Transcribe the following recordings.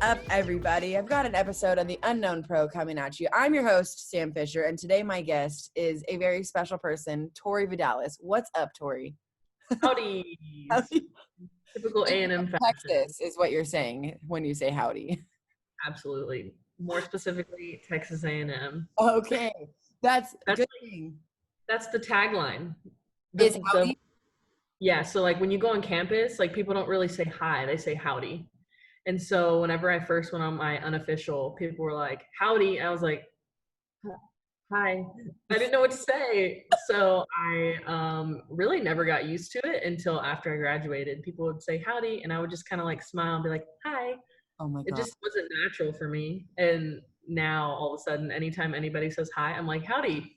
up, everybody? I've got an episode on the Unknown Pro coming at you. I'm your host, Sam Fisher, and today my guest is a very special person, Tori Vidales. What's up, Tori? Howdy. Howdy. Typical A&M fashion. Texas is what you're saying when you say howdy. Absolutely. More specifically, Texas A&M. Okay, that's a good like, thing. That's the tagline. Is howdy? Yeah, so like when you go on campus, like people don't really say hi, they say howdy. And so whenever I first went on my unofficial, people were like, howdy. I was like, hi. I didn't know what to say. So I really never got used to it until after I graduated. People would say howdy, and I would just kind of like smile and be like, hi. Oh my God. It just wasn't natural for me. And now all of a sudden, anytime anybody says hi, I'm like, howdy.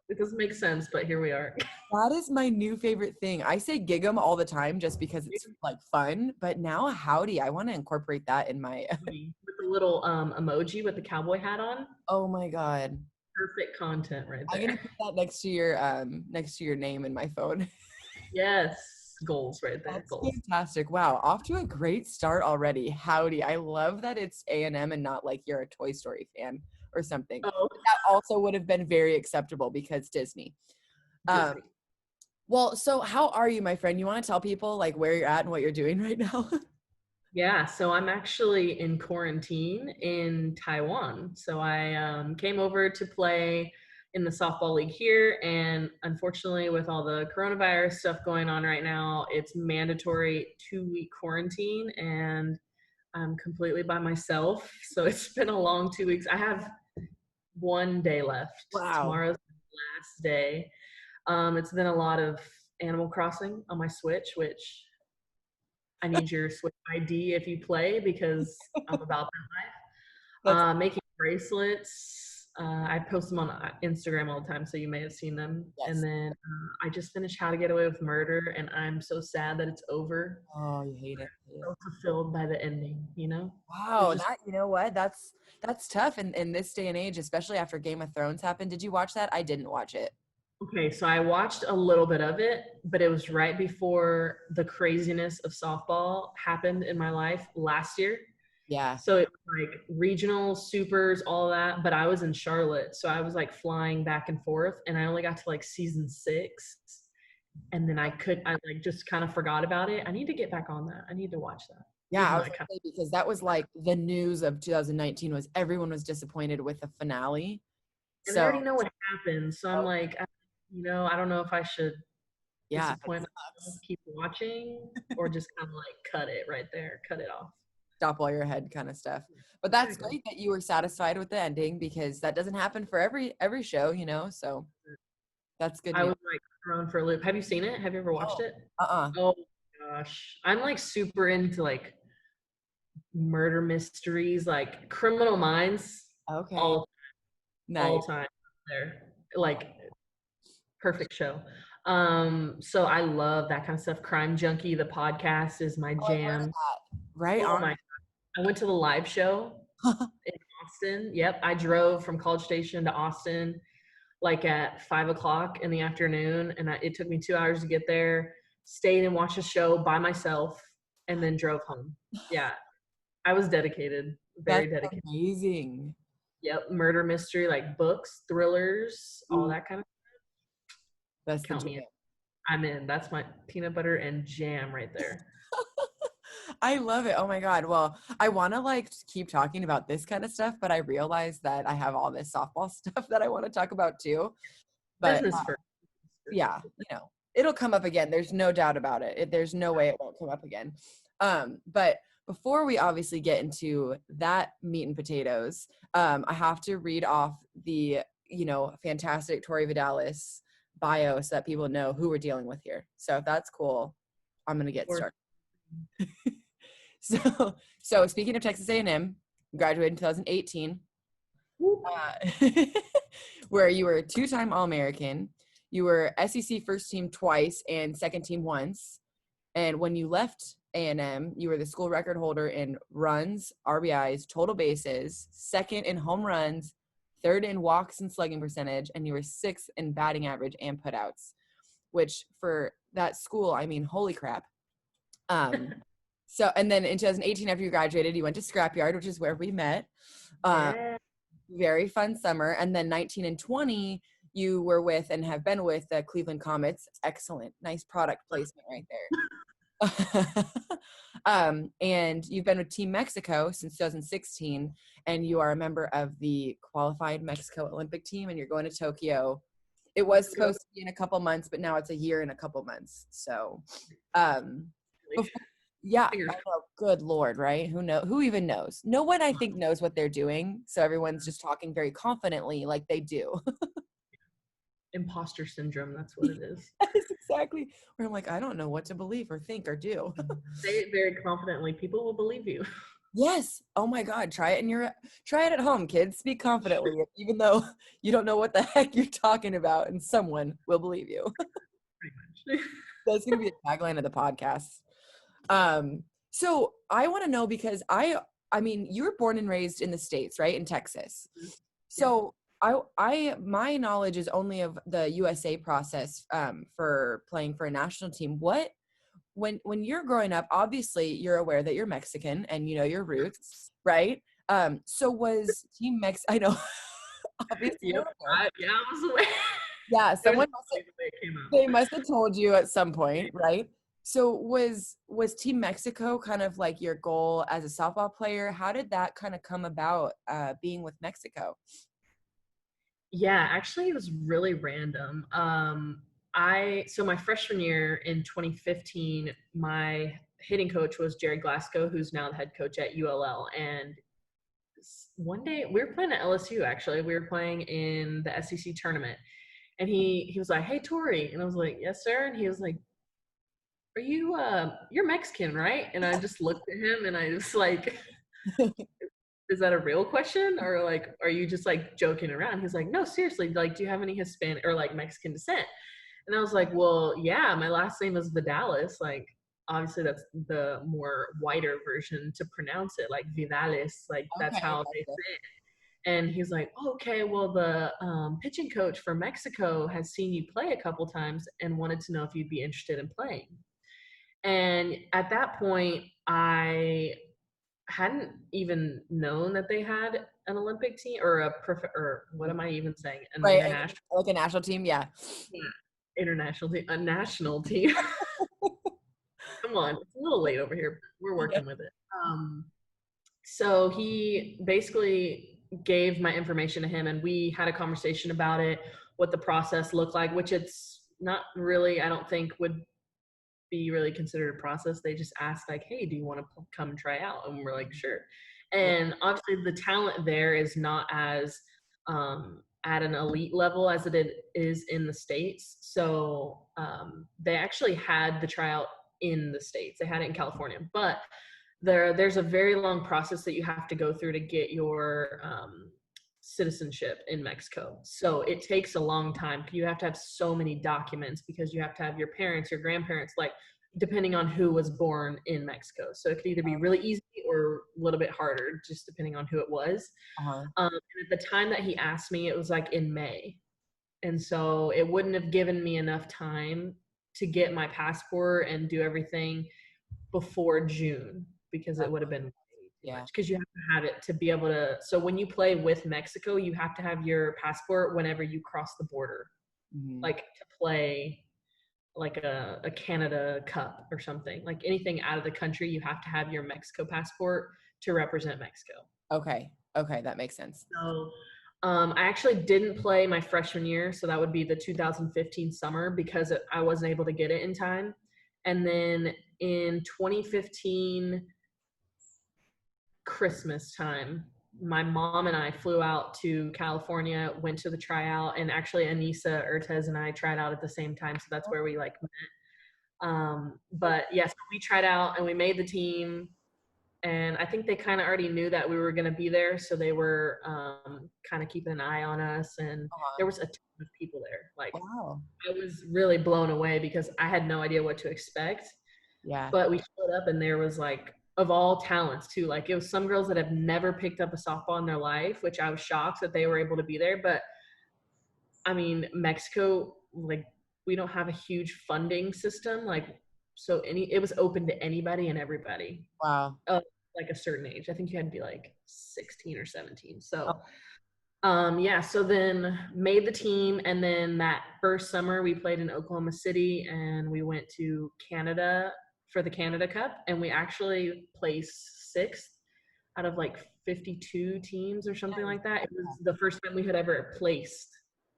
It doesn't make sense, but here we are. That is my new favorite thing. I say gig 'em all the time just because it's like fun, but now howdy, I want to incorporate that in my With the little emoji with the cowboy hat on. Oh my God. Perfect content right there. I'm gonna put that next to your name in my phone. Yes. Goals right there. That's goals. Fantastic. Wow. Off to a great start already. Howdy. I love that it's A&M and not like you're a Toy Story fan or something. Oh. That also would have been very acceptable because Disney. Well, so how are you, my friend? You want to tell people like where you're at and what you're doing right now? Yeah, so I'm actually in quarantine in Taiwan. So I came over to play in the softball league here, and unfortunately with all the coronavirus stuff going on right now, it's mandatory 2-week quarantine, and I'm completely by myself. So it's been a long 2 weeks. I have 1 day left. Wow. Tomorrow's the last day. It's been a lot of Animal Crossing on my Switch, which I need your Switch ID if you play because I'm about that life. Making bracelets. I post them on Instagram all the time, so you may have seen them. Yes. And then I just finished How to Get Away with Murder, and I'm so sad that it's over. Oh, you hate it. So fulfilled by the ending, you know? Wow, you know what? That's tough in this day and age, especially after Game of Thrones happened. Did you watch that? I didn't watch it. Okay, so I watched a little bit of it, but it was right before the craziness of softball happened in my life last year. Yeah. So it was like regional, supers, all that, but I was in Charlotte, so I was like flying back and forth, and I only got to like season 6, and then I like just kind of forgot about it. I need to get back on that. I need to watch that. Yeah, I was gonna say, because that was like the news of 2019 was everyone was disappointed with the finale. And so I already know what happened, so I'm like, I don't know if I should disappoint myself, keep watching, or just kind of like cut it right there, cut it off. Stop while you're ahead kind of stuff. But that's great that you were satisfied with the ending, because that doesn't happen for every show, so that's good. I was like thrown for a loop. Have you seen it? Have you ever watched it? Oh gosh. I'm like super into like murder mysteries, like Criminal Minds. Okay. All nice. time there. Like perfect show. So I love that kind of stuff. Crime Junkie, the podcast, is my jam. Right on. I went to the live show in Austin. Yep. I drove from College Station to Austin like at 5:00 in the afternoon. And it took me 2 hours to get there, stayed and watched a show by myself, and then drove home. Yeah. I was dedicated. Very dedicated. Amazing. Yep. Murder mystery, like books, thrillers, all that kind of stuff. That's Count me in. I'm in. That's my peanut butter and jam right there. I love it. Oh my God. Well, I want to like keep talking about this kind of stuff, but I realize that I have all this softball stuff that I want to talk about too. But business first. Yeah, it'll come up again. There's no doubt about it. There's no way it won't come up again. But before we obviously get into that meat and potatoes, I have to read off the, fantastic Tori Vidales bio so that people know who we're dealing with here. So if that's cool, I'm going to get started. So speaking of Texas A&M, graduated in 2018, where you were a 2-time All-American. You were SEC first team twice and second team once. And when you left A&M, you were the school record holder in runs, RBIs, total bases, second in home runs, third in walks and slugging percentage, and you were 6th in batting average and putouts, which for that school, I mean, holy crap. So, and then in 2018, after you graduated, you went to Scrapyard, which is where we met. Uh, Yeah. very fun summer. And then 19 and 20, you were with and have been with the Cleveland Comets. Excellent. Nice product placement right there. And you've been with Team Mexico since 2016, and you are a member of the qualified Mexico Olympic team, and you're going to Tokyo. It was Let's go. supposed to be in a couple months, but now it's a year and a couple months. So, um, before, yeah, Fingers I know. Good Lord, right? Who even knows? No one, I think, knows what they're doing. So everyone's just talking very confidently, like they do. imposter syndrome. That's what it is. Yes, exactly. Where I'm like, I don't know what to believe or think or do. Say it very confidently. People will believe you. Yes. Oh my God. Try it at home, kids. Speak confidently, even though you don't know what the heck you're talking about, and someone will believe you. Pretty much. That's gonna be a tagline of the podcast. So I want to know because I mean, you were born and raised in the States, right? In Texas. Yeah. So my knowledge is only of the USA process for playing for a national team. When you're growing up, obviously you're aware that you're Mexican and you know your roots, right? So was Team Mex I know obviously you're Yep. aware. Yeah, I was aware. Yeah, It was someone just funny the way it came out. they must have told you at some point, right? So was Team Mexico kind of like your goal as a softball player? How did that kind of come about being with Mexico? Yeah, actually, it was really random. So my freshman year in 2015, my hitting coach was Jerry Glasgow, who's now the head coach at ULL. And one day we were playing at LSU. Actually, we were playing in the SEC tournament, and he was like, "Hey, Tori," and I was like, "Yes, sir." And he was like, "Are you you're Mexican, right?" And I just looked at him, and I was like, is that a real question, or like are you just like joking around? He's like, no, seriously, like do you have any Hispanic or like Mexican descent? And I was like, well, yeah, my last name is Vidales. Like obviously that's the more whiter version to pronounce it, like Vidales, like that's Okay, how they gotcha. say it. And he's like, okay, well, the pitching coach for Mexico has seen you play a couple times and wanted to know if you'd be interested in playing. And at that point, I hadn't even known that they had an Olympic team or or what am I even saying? An Right, international, like a national team, yeah. yeah, international team, a national team. Come on, it's a little late over here. But we're Yeah. working with it. So he basically gave my information to him, and we had a conversation about it, what the process looked like, which it's not really, I don't think would be really considered a process. They just asked like, "Hey, do you want to come try out?" And we're like, "Sure." Yeah. And obviously, the talent there is not as at an elite level as it is in the states. So they actually had the tryout in the states. They had it in California, but there's a very long process that you have to go through to get your citizenship in Mexico. So it takes a long time. You have to have so many documents because you have to have your parents, your grandparents, like depending on who was born in Mexico. So it could either be really easy or a little bit harder, just depending on who it was. Uh-huh. And at the time that he asked me, it was like in May. And so it wouldn't have given me enough time to get my passport and do everything before June because it would have been way too Yeah. much because you have to have it to be able to. So when you play with Mexico, you have to have your passport whenever you cross the border, Mhm. like to play like a Canada Cup or something. Like anything out of the country, you have to have your Mexico passport to represent Mexico. Okay. Okay, that makes sense. So I actually didn't play my freshman year, so that would be the 2015 summer because I wasn't able to get it in time. And then in 2015 Christmas time, my mom and I flew out to California, went to the tryout, and actually Anissa Urtez and I tried out at the same time, so that's where we like met. But yes, we tried out and we made the team, and I think they kind of already knew that we were going to be there, so they were kind of keeping an eye on us, and Uh-huh. there was a ton of people there. Like Wow. I was really blown away because I had no idea what to expect. Yeah. But we showed up and there was like of all talents too. Like it was some girls that have never picked up a softball in their life, which I was shocked that they were able to be there. But I mean, Mexico, like we don't have a huge funding system. Like so it was open to anybody and everybody Wow. of like a certain age. I think you had to be like 16 or 17. Oh, So yeah, so then made the team, and then that first summer we played in Oklahoma City, and we went to Canada for the Canada Cup, and we actually placed sixth out of like 52 teams or something nice. like that. It was the first time we had ever placed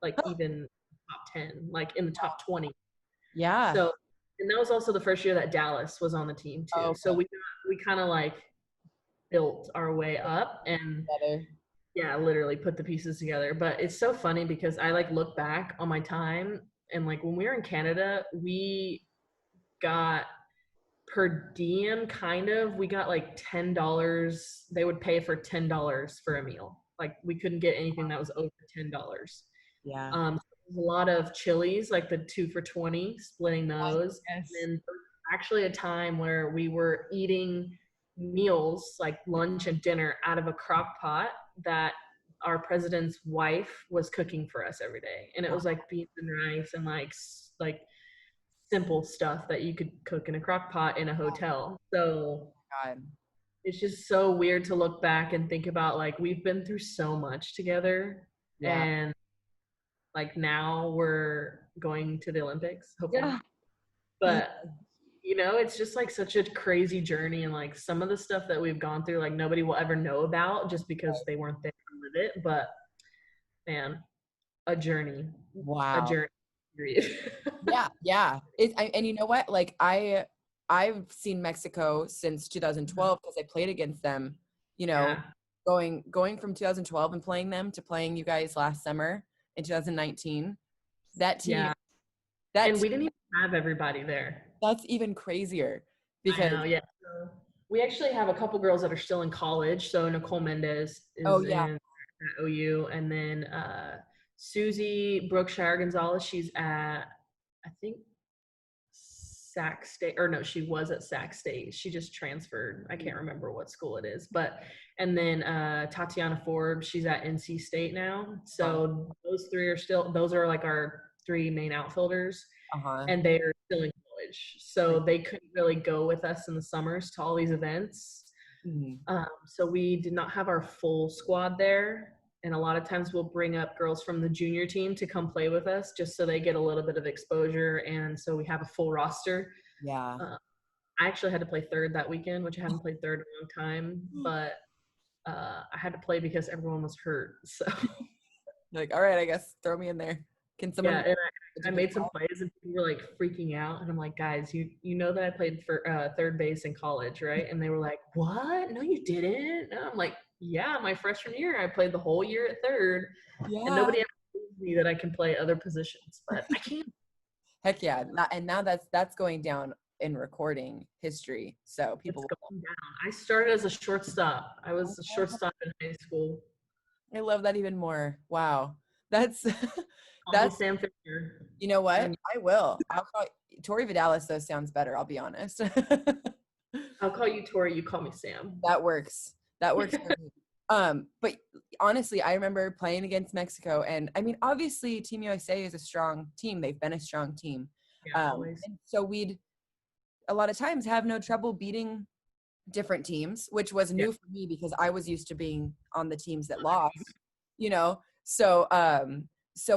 like even top 10, like in the top 20. Yeah. So, and that was also the first year that Dallas was on the team too. So Okay. we kind of like built our way up, and Together. yeah, literally put the pieces together. But it's so funny because I like look back on my time, and like when we were in Canada, we got per diem kind of. We got like $10. They would pay for $10 for a meal. Like we couldn't get anything that was over $10. Yeah. A lot of chilies, like the 2 for $20, splitting those. Yes. And then there was actually a time where we were eating meals like lunch and dinner out of a crock pot that our president's wife was cooking for us every day, and it was like beans and rice and like simple stuff that you could cook in a crock pot in a hotel. So God. it's just so weird to look back and think about, like, we've been through so much together, Yeah. and like now we're going to the Olympics, hopefully. Yeah. Yeah. But it's just like such a crazy journey, and like some of the stuff that we've gone through, like nobody will ever know about just because they weren't there to live it. But man, a journey, a Wow. journey. Period. Yeah, yeah. And you know what? Like I've seen Mexico since 2012 because I played against them, you know, Yeah, going from 2012 and playing them to playing you guys last summer in 2019. That team yeah. that And we team, didn't even have everybody there. that's even crazier I because know, yeah. So we actually have a couple girls that are still in college. So Nicole Mendez oh is yeah, in at OU, and then Susie Brookshire Gonzalez, she's at, I think, Sac State, or no, she was at Sac State. She just transferred. I can't remember what school it is, but and then Tatiana Forbes, she's at NC State now. uh-huh, So those are like our three main outfielders, uh-huh. and they are still in college. So they couldn't really go with us in the summers to all these events. Mhm. So we did not have our full squad there. And a lot of times we'll bring up girls from the junior team to come play with us just so they get a little bit of exposure. And so we have a full roster. Yeah. Uh, I actually had to play third that weekend, which I haven't played third in a long time, but I had to play because everyone was hurt. So Like, all right, I guess throw me in there. Can someone yeah, and I do this? made some plays and people were like freaking out, and I'm like, guys, you know that I played for third base in college, right? And they were like, what? No, you didn't. And I'm like, yeah, my freshman year I played the whole year at third, and Yeah. nobody ever believes me that I can play other positions, but I can't. Heck yeah. And now that's going down in recording history. So It's people going down. I started as a shortstop. I was a will, shortstop in high school. I love that even more. Wow. That's Call me that's Sam Fisher. you know what? And I will. I'll call Tori Vidales though sounds better, I'll be honest. I'll call you Tori. You call me Sam. That works. That works for me. But honestly, I remember playing against Mexico, and I mean, obviously, Team USA is a strong team. They've been a strong team, Yeah, always. and so we'd a lot of times have no trouble beating different teams, which was Yeah. new for me because I was used to being on the teams that lost, you know. So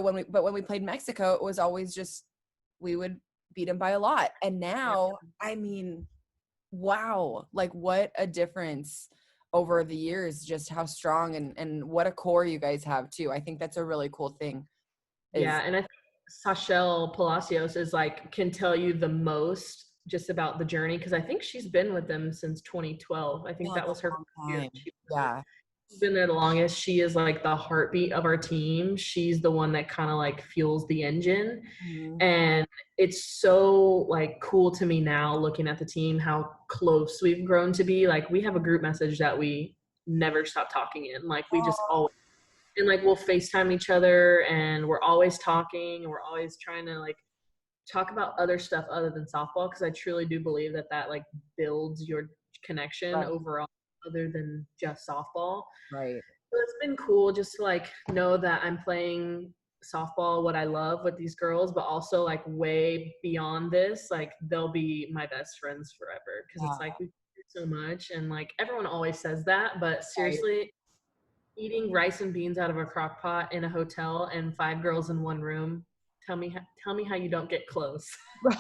when we played Mexico, it was always just we would beat them by a lot. And Yeah. now, I mean, wow, like what a difference over the years, just how strong and what a core you guys have too. I think that's a really cool thing is Yeah, and I think Sachelle Palacios is like can tell you the most just about the journey, because I think she's been with them since 2012. I think yeah, that it's a was her long first year time. that she was there. Yeah. She's been there the longest. She is like the heartbeat of our team. She's the one that kind of like fuels the engine. Mhm. And it's so like cool to me now looking at the team, how close we've grown to be. Like we have a group message that we never stop talking in. Like we just Oh, always, and like we'll FaceTime each other, and we're always talking, and we're always trying to like talk about other stuff other than softball, because I truly do believe that that like builds your connection right, overall other than just softball. right. So it's been cool just to like know that I'm playing softball what I love with these girls, but also like way beyond this, like they'll be my best friends forever because it's Yeah, like we do so much and like everyone always says that, but right. seriously, eating rice and beans out of a crock pot in a hotel and 5 girls in one room, tell me how you don't get close. Right.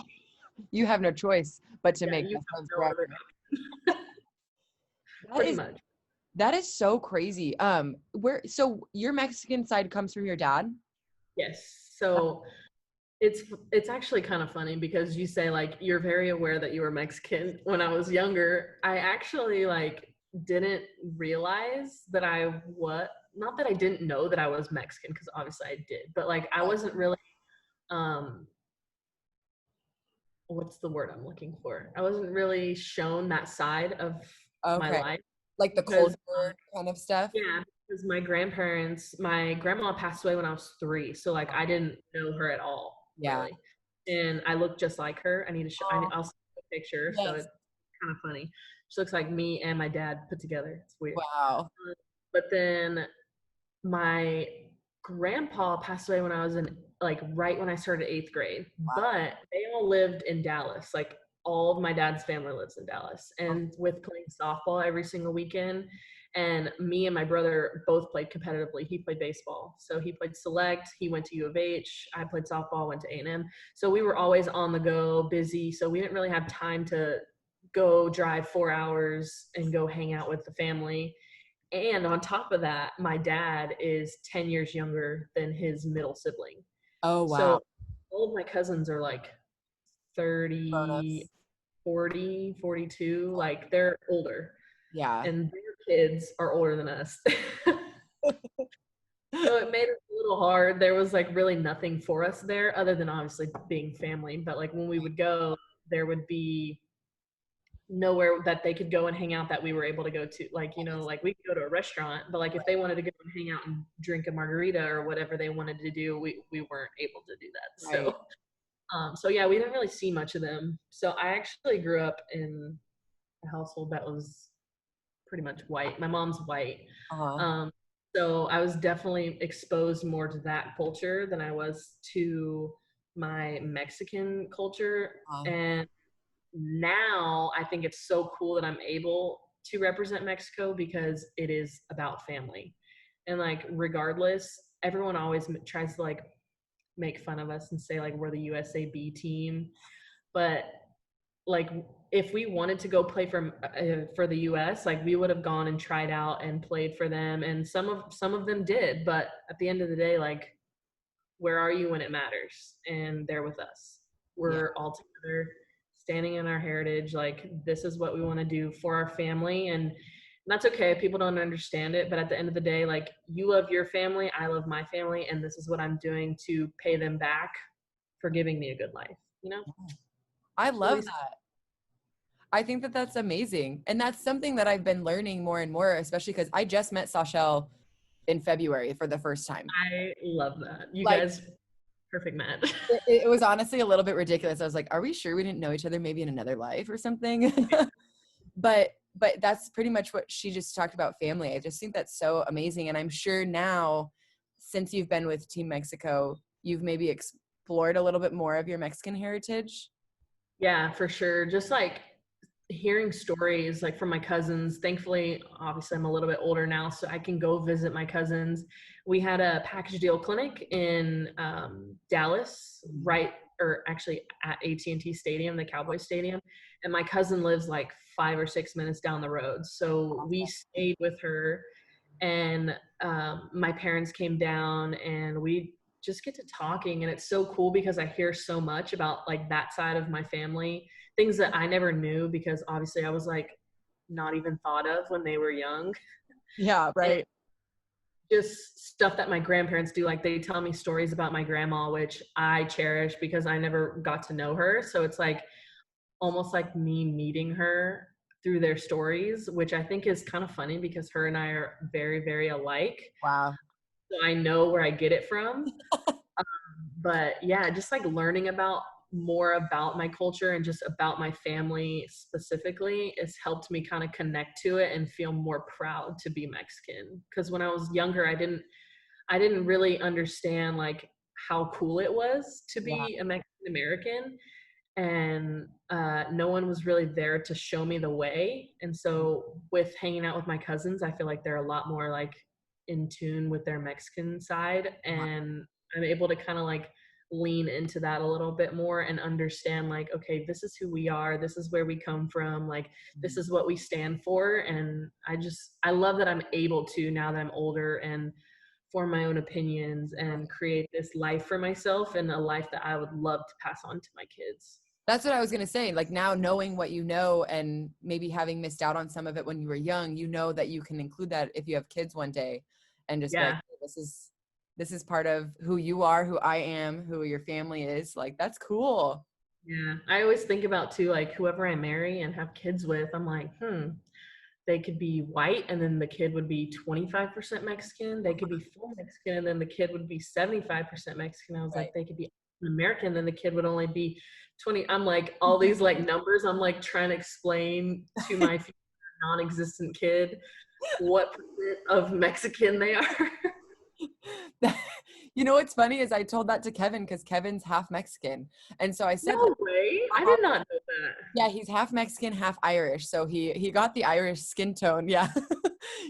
You have no choice but to Yeah, make you best have friends no forever. other That pretty is much. that is so crazy. Where so your Mexican side comes from your dad? Yes. So it's actually kind of funny because you say like you're very aware that you were Mexican. When I was younger, I actually like didn't realize that I what not that I didn't know that I was Mexican because obviously I did, but like I wasn't really um what's the word I'm looking for? I wasn't really shown that side of my Okay. life Like the because culture kind of stuff? yeah, because my grandma passed away when I was 3, so like I didn't know her at all, Yeah. really. And I look just like her. I need to show. Oh, I'll send you a picture, so yes. it's kind of funny. She looks like me and my dad put together. It's weird. Wow. But then my grandpa passed away when I was in like right when I started 8th grade. Wow. But they all lived in Dallas. Like all of my dad's family lives in Dallas. And with playing softball every single weekend, and me and my brother both played competitively. He played baseball, so he played select. He went to U of H. I played softball, went to A&M. So we were always on the go, busy. So we didn't really have time to go drive 4 hours and go hang out with the family. And on top of that, my dad is 10 years younger than his middle sibling. Oh, wow. So all of my cousins are like 30, Grown-ups. 40, 42. Like they're older Yeah. and their kids are older than us. So it made it a little hard. There was like really nothing for us there other than obviously being family. But like when we would go, there would be nowhere that they could go and hang out that we were able to go to. Like, you know, like we could go to a restaurant, but like if they wanted to go and hang out and drink a margarita or whatever they wanted to do, we weren't able to do that. Right. So yeah, we didn't really see much of them. So I actually grew up in a household that was pretty much white. My mom's white. Uh-huh. Um, so I was definitely exposed more to that culture than I was to my Mexican culture. Uh-huh. And now I think it's so cool that I'm able to represent Mexico because it is about family. And like, regardless, everyone always tries to like make fun of us and say like we're the USA B team. But like, if we wanted to go play for the US, like we would have gone and tried out and played for them. And some of them did. But at the end of the day, like, where are you when it matters? And they're with us. Yeah. We're all together, standing in our heritage. Like, this is what we want to do for our family. And that's okay. People don't understand it. But at the end of the day, like, you love your family, I love my family. And this is what I'm doing to pay them back for giving me a good life, you know? I It's really love that. I think that that's amazing. And that's something that I've been learning more and more, especially because I just met Sashel in February for the first time. I love that. You Like guys, perfect match. it was honestly a little bit ridiculous. I was like, are we sure we didn't know each other maybe in another life or something? But that's pretty much what she just talked about, family. I just think that's so amazing. And I'm sure now, since you've been with Team Mexico, you've maybe explored a little bit more of your Mexican heritage. Yeah, for sure. Just like hearing stories like from my cousins. Thankfully, obviously I'm a little bit older now, so I can go visit my cousins. We had a package deal clinic in Dallas, right, or actually at AT&T Stadium, the Cowboy Stadium, and my cousin lives like 5 or 6 minutes down the road. So we stayed with her, and my parents came down, and we just get to talking, and it's so cool because I hear so much about like that side of my family, things that I never knew because obviously I was like not even thought of when they were young. Yeah, And right. just stuff that my grandparents do, like they tell me stories about my grandma, which I cherish because I never got to know her. So it's like almost like me meeting her through their stories, which I think is kind of funny because her and I are very, very alike. Wow. So I know where I get it from. But yeah, just like learning about more about my culture and just about my family specifically has helped me kind of connect to it and feel more proud to be Mexican. Because when I was younger, I didn't really understand like how cool it was to Yeah. be a Mexican American, and no one was really there to show me the way. And so with hanging out with my cousins, I feel like they're a lot more like in tune with their Mexican side, and I'm able to kind of like lean into that a little bit more and understand like, okay, this is who we are, this is where we come from, like this is what we stand for. And I love that I'm able to, now that I'm older, and form my own opinions and create this life for myself, and a life that I would love to pass on to my kids. That's what I was going to say. Like now knowing what you know and maybe having missed out on some of it when you were young, you know that you can include that if you have kids one day and just be like, Yeah. hey, this is part of who you are, who I am, who your family is. Like that's cool. Yeah. I always think about too, like whoever I marry and have kids with, I'm like, they could be white and then the kid would be 25% Mexican. They could be full Mexican and then the kid would be 75% Mexican. I was Right. like, they could be American, and then the kid would only be 20. I'm like, all these like numbers, I'm like trying to explain to my future non-existent kid what percent of Mexican they are. You know what's funny is I told that to Kevin because Kevin's half Mexican. And so I said, like, No way. I half, did not know that. yeah, he's half Mexican, half Irish. So he got the Irish skin tone. Yeah.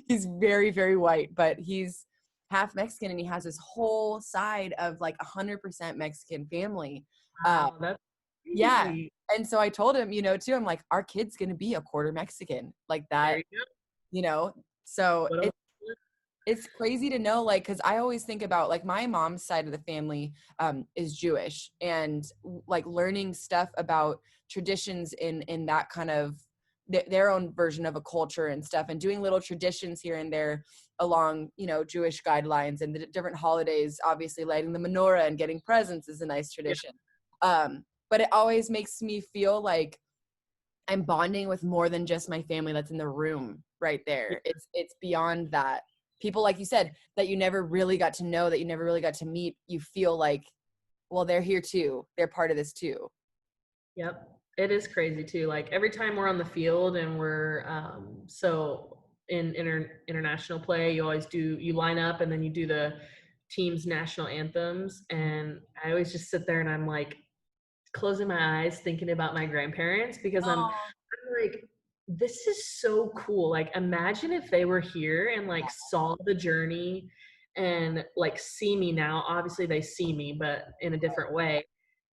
He's very, very white, but he's half Mexican and he has this whole side of like 100% Mexican family. Wow, that's Yeah. crazy. And so I told him, too, I'm like, our kid's going to be a quarter Mexican like There that, you go. you know? So What else? it's crazy to know, like, because I always think about like my mom's side of the family is Jewish, and like learning stuff about traditions in that kind of their own version of a culture and stuff, and doing little traditions here and there along Jewish guidelines and the different holidays. Obviously, lighting the menorah and getting presents is a nice Yeah, tradition, but it always makes me feel like I'm bonding with more than just my family that's in the room right yeah, there. It's beyond that. People, like you said, that you never really got to know, that you never really got to meet, you feel like, well, they're here too. They're part of this too. yep. It is crazy too. Like every time we're on the field and we're so in international play, you line up and then you do the team's national anthems, and I always just sit there and I'm like closing my eyes thinking about my grandparents, because Oh, I'm like, this is so cool. Like imagine if they were here and like saw the journey and like see me now. Obviously they see me, but in a different way.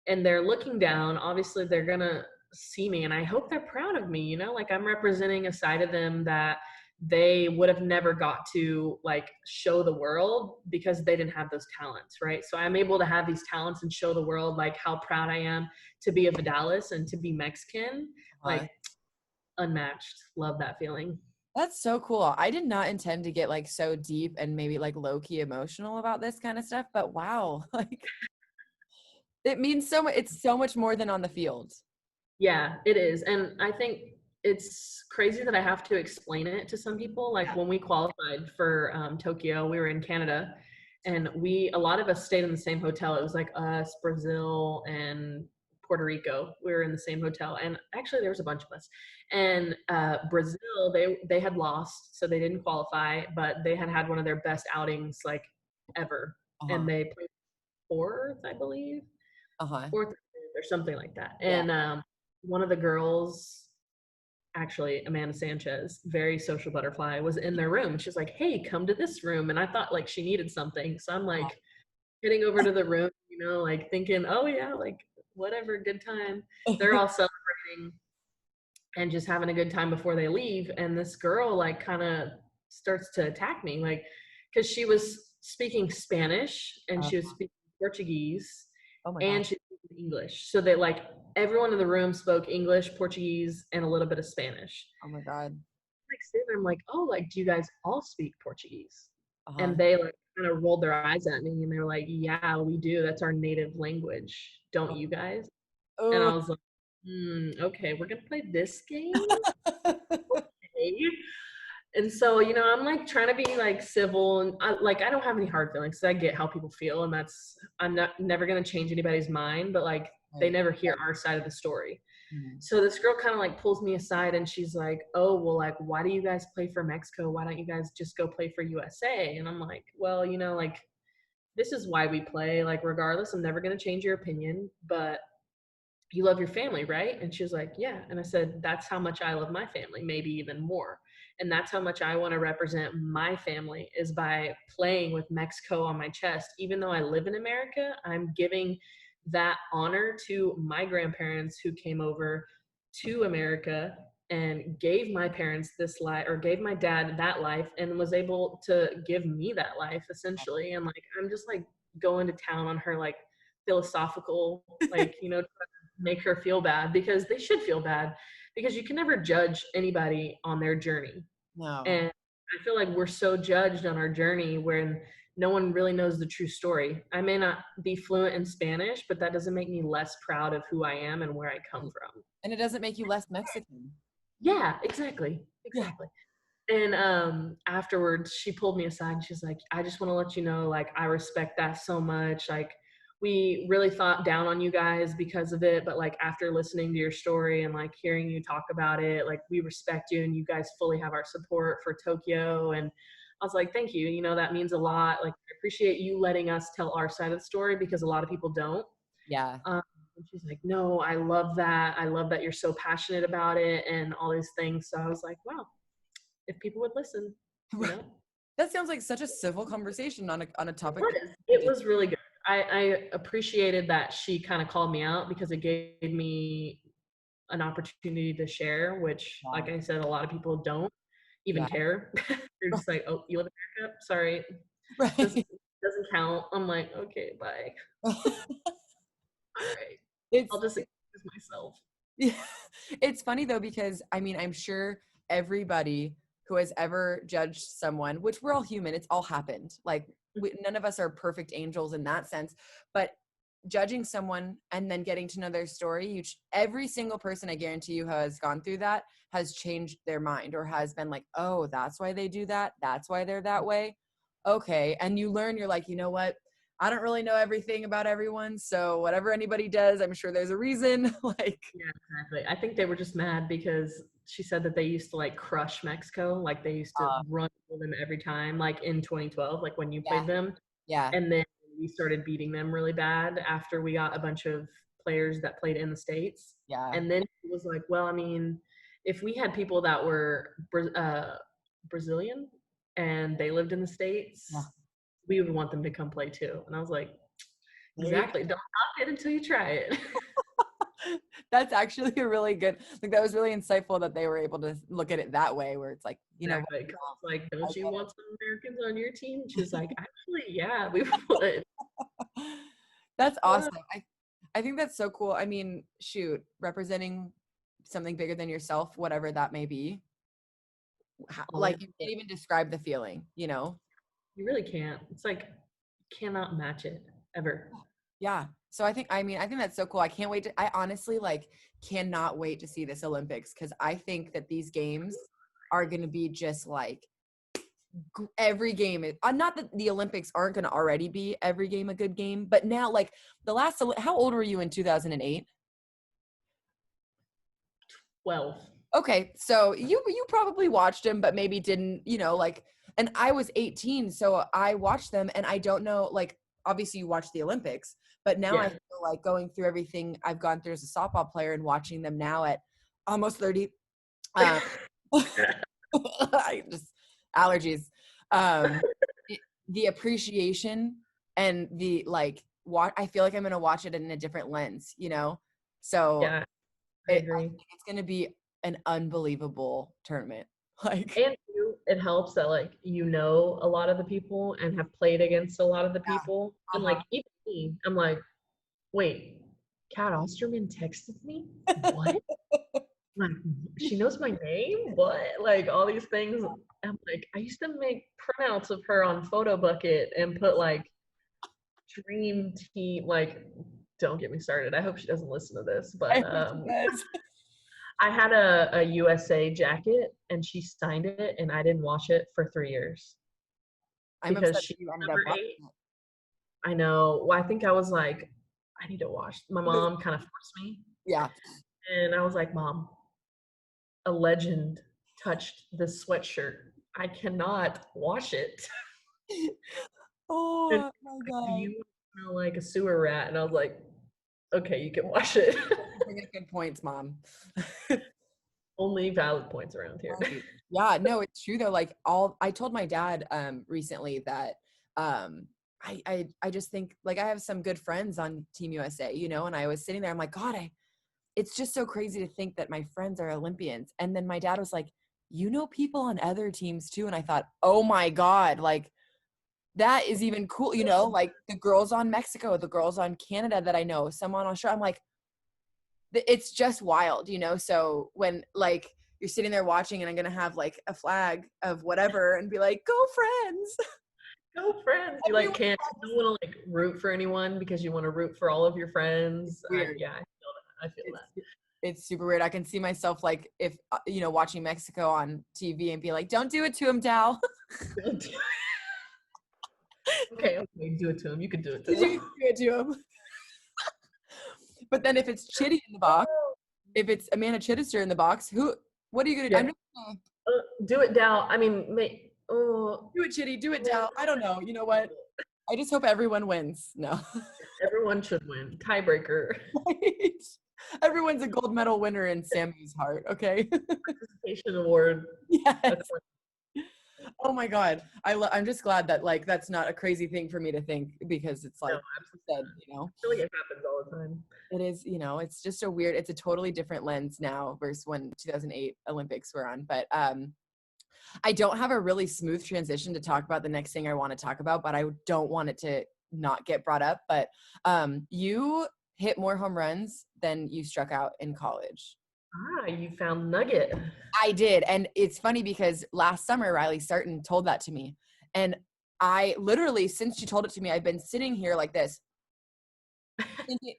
And they're looking down. Obviously they're gonna see me, and I hope they're proud of me, like I'm representing a side of them that they would have never got to like show the world because they didn't have those talents, right? So I'm able to have these talents and show the world like how proud I am to be a Vidales and to be Mexican. Like unmatched. Love that feeling. that's so cool. I did not intend to get like so deep and maybe like low key emotional about this kind of stuff, but wow, like it means so much. It's so much more than on the field. Yeah, it is. And I think it's crazy that I have to explain it to some people. Like when we qualified for Tokyo, we were in Canada, and a lot of us stayed in the same hotel. It was like us, Brazil, and Puerto Rico. We were in the same hotel. And actually there was a bunch of us. And Brazil, they had lost, so they didn't qualify, but they had had one of their best outings like ever. Uh-huh. And they played fourth, I believe, Uh-huh. fourth or something like that. Yeah. And one of the girls, actually Amanda Sanchez, very social butterfly, was in their room. She's like, "Hey, come to this room." And I thought like she needed something, so I'm like heading over to the room, like thinking, "Oh yeah, like whatever, good time." They're all celebrating and just having a good time before they leave, and this girl like kind of starts to attack me, like because she was speaking Spanish and Uh, she was speaking Portuguese oh my God. and she's speaking English. So they like everyone in the room spoke English, Portuguese, and a little bit of Spanish. Oh my God. Like sitting there, I'm like, "Oh, like do you guys all speak Portuguese?" Uh-huh. And they like kind of rolled their eyes at me and they were like, "Yeah, we do. That's our native language. Don't you guys?" And I Oh. was like, okay, we're gonna play this game. Okay. And so, I'm like trying to be like civil, and I don't have any hard feelings. So I get how people feel, and I'm not never gonna change anybody's mind, but like they Right. never hear our side of the story. Mhm. So this girl kind of like pulls me aside and she's like, "Oh, well, like, why do you guys play for Mexico? Why don't you guys just go play for USA?" And I'm like, "Well, like this is why we play. Like, regardless, I'm never going to change your opinion, but you love your family, right? And she was like, yeah. And I said, that's how much I love my family, maybe even more. And that's how much I want to represent my family is by playing with Mexico on my chest. Even though I live in America, I'm giving that honor to my grandparents who came over to America and gave my parents this life, or gave my dad that life, and was able to give me that life essentially. And like, I'm just like going to town on her, like, philosophical, like, make her feel bad, because they should feel bad, because you can never judge anybody on their journey. No. And I feel like we're so judged on our journey when no one really knows the true story. I may not be fluent in Spanish, but that doesn't make me less proud of who I am and where I come from. And it doesn't make you less Mexican. Yeah, exactly. Yeah. Exactly. And afterwards, she pulled me aside and she's like, I just want to let you know, like, I respect that so much. Like, we really thought down on you guys because of it, but like, after listening to your story and like hearing you talk about it, like, we respect you and you guys fully have our support for Tokyo. And I was like, thank you. That means a lot. Like, I appreciate you letting us tell our side of the story, because a lot of people don't. Yeah. Um, and she's like, no, I love that. I love that you're so passionate about it and all these things. So I was like, wow, if people would listen, you know. That sounds like such a civil conversation on a It topic that was. It was really good. I appreciated that she kind of called me out, because it gave me an opportunity to share, which, yeah. like I said, a lot of people don't even Yeah. care. They're just like, oh, you live in America? Sorry. Doesn't Right. doesn't count. I'm like, okay, bye. All right. I'll It's just excuse myself. yeah. It's funny though, because I mean, I'm sure everybody who has ever judged someone, which we're all human, it's all happened. Like none of us are perfect angels in that sense, but judging someone and then getting to know their story, every single person, I guarantee you, has gone through that, has changed their mind, or has been like, oh, that's why they do that. That's why they're that way. Okay. And you learn, you're like, you know what? I don't really know everything about everyone. So whatever anybody does, I'm sure there's a reason. Like, Yeah, exactly. I think they were just mad because she said that they used to like crush Mexico, like they used to run for them every time, like in 2012, like when you yeah, played them. yeah, And then we started beating them really bad after we got a bunch of players that played in the States. yeah, And then she was like, well, I mean, if we had people that were Brazilian and they lived in the yeah. States, we would want them to come play too. And I was like, There you exactly. Don't knock it until you try it. go. That's actually a really good, like, that was really insightful that they were able to look at it that way, where it's like, you know, Exactly. 'Cause I was like, I don't you get want some Americans on your team? She was like, actually, yeah, we would. it. That's Well, awesome. I think that's so cool. I mean, shoot, representing something bigger than yourself, whatever that may be. all Like, in, you can't even describe the feeling, you know? you really can't. It's like, cannot match it ever. Yeah. So I think that's so cool. I can't wait I honestly like cannot wait to see this Olympics, because I think that these games are going to be just like every game is, not that the Olympics aren't going to already be every game a good game, but now like how old were you in 2008? 12. Okay, so you probably watched them, but maybe didn't, like, and I was 18, so I watched them, and I don't know, like, obviously you watched the Olympics, but now I Yeah. feel like going through everything I've gone through as a softball player and watching them now at almost 30, um, I just allergies, um, the appreciation and the like, I feel like I'm gonna watch it in a different lens. So Yeah, I I agree. think it's gonna be an unbelievable tournament. Like, And too, it helps that like a lot of the people and have played against a lot of the yeah, people. And uh-huh. like even me, I'm like, wait, Kat Osterman texted me? What? Like, she knows my name? What? Like all these things. I'm like, I used to make printouts of her on Photo Bucket and put like dream team, like, don't get me started. I hope she doesn't listen to this, I but hope she does. I had a USA jacket and she signed it and I didn't wash it for 3 years I'm because upset she that you ended up number watching 8. I know. Well, I think I was like, I need to wash. My it. mom kind of forced me. Yeah. And I was like, Mom, a legend touched this sweatshirt. I cannot wash it. And Oh my like, do God. you smell like a sewer rat? And I was like, okay, you can wash it. You bring up good points, mom. Only valid points around here. Right. Yeah, no, it's true though. Like I told my dad recently that I just think like I have some good friends on Team USA, you know, and I was sitting there, I'm like, God, it's just so crazy to think that my friends are Olympians. And then my dad was like, you know people on other teams too. And I thought, oh my God, like that is even cool, you know, like the girls on Mexico, the girls on Canada that I know, some on Australia. I'm like, it's just wild, you know? So when like you're sitting there watching and I'm going to have like a flag of whatever and be like, go friends. Go friends. You like Everyone can't, you don't want to like root for anyone because you want to root for all of your it's friends. weird. Yeah, I feel that. I feel It's, that. it's super weird. I can see myself like if, you know, watching Mexico on TV and be like, don't do it to him, Dal. Don't do- okay, okay, do it to him. You can do it to You him. do it to him. But then if it's Chitty in the box, if it's Amanda Chittister in the box, what are you going to, Yeah, I'm just gonna do it, Dal. I mean, oh, do it, Chitty, do it, Dal. I don't know. You know what? I just hope everyone wins. No. everyone should win. Tiebreaker. Right? Everyone's a gold medal winner in Sammy's heart, okay? Participation award. Yes. That's what Oh my God. I'm just glad that like that's not a crazy thing for me to think because it's no, like you absolutely. said, you know, I feel like it happens all the time. it is, you know, it's just a weird, it's a totally different lens now versus when 2008 Olympics were on. But I don't have a really smooth transition to talk about the next thing I want to talk about, but I don't want it to not get brought up. But you hit more home runs than you struck out in college. Ah, you found Nugget. I did. And it's funny because last summer, Riley Sarton told that to me. And I literally, since she told it to me, I've been sitting here like this, thinking,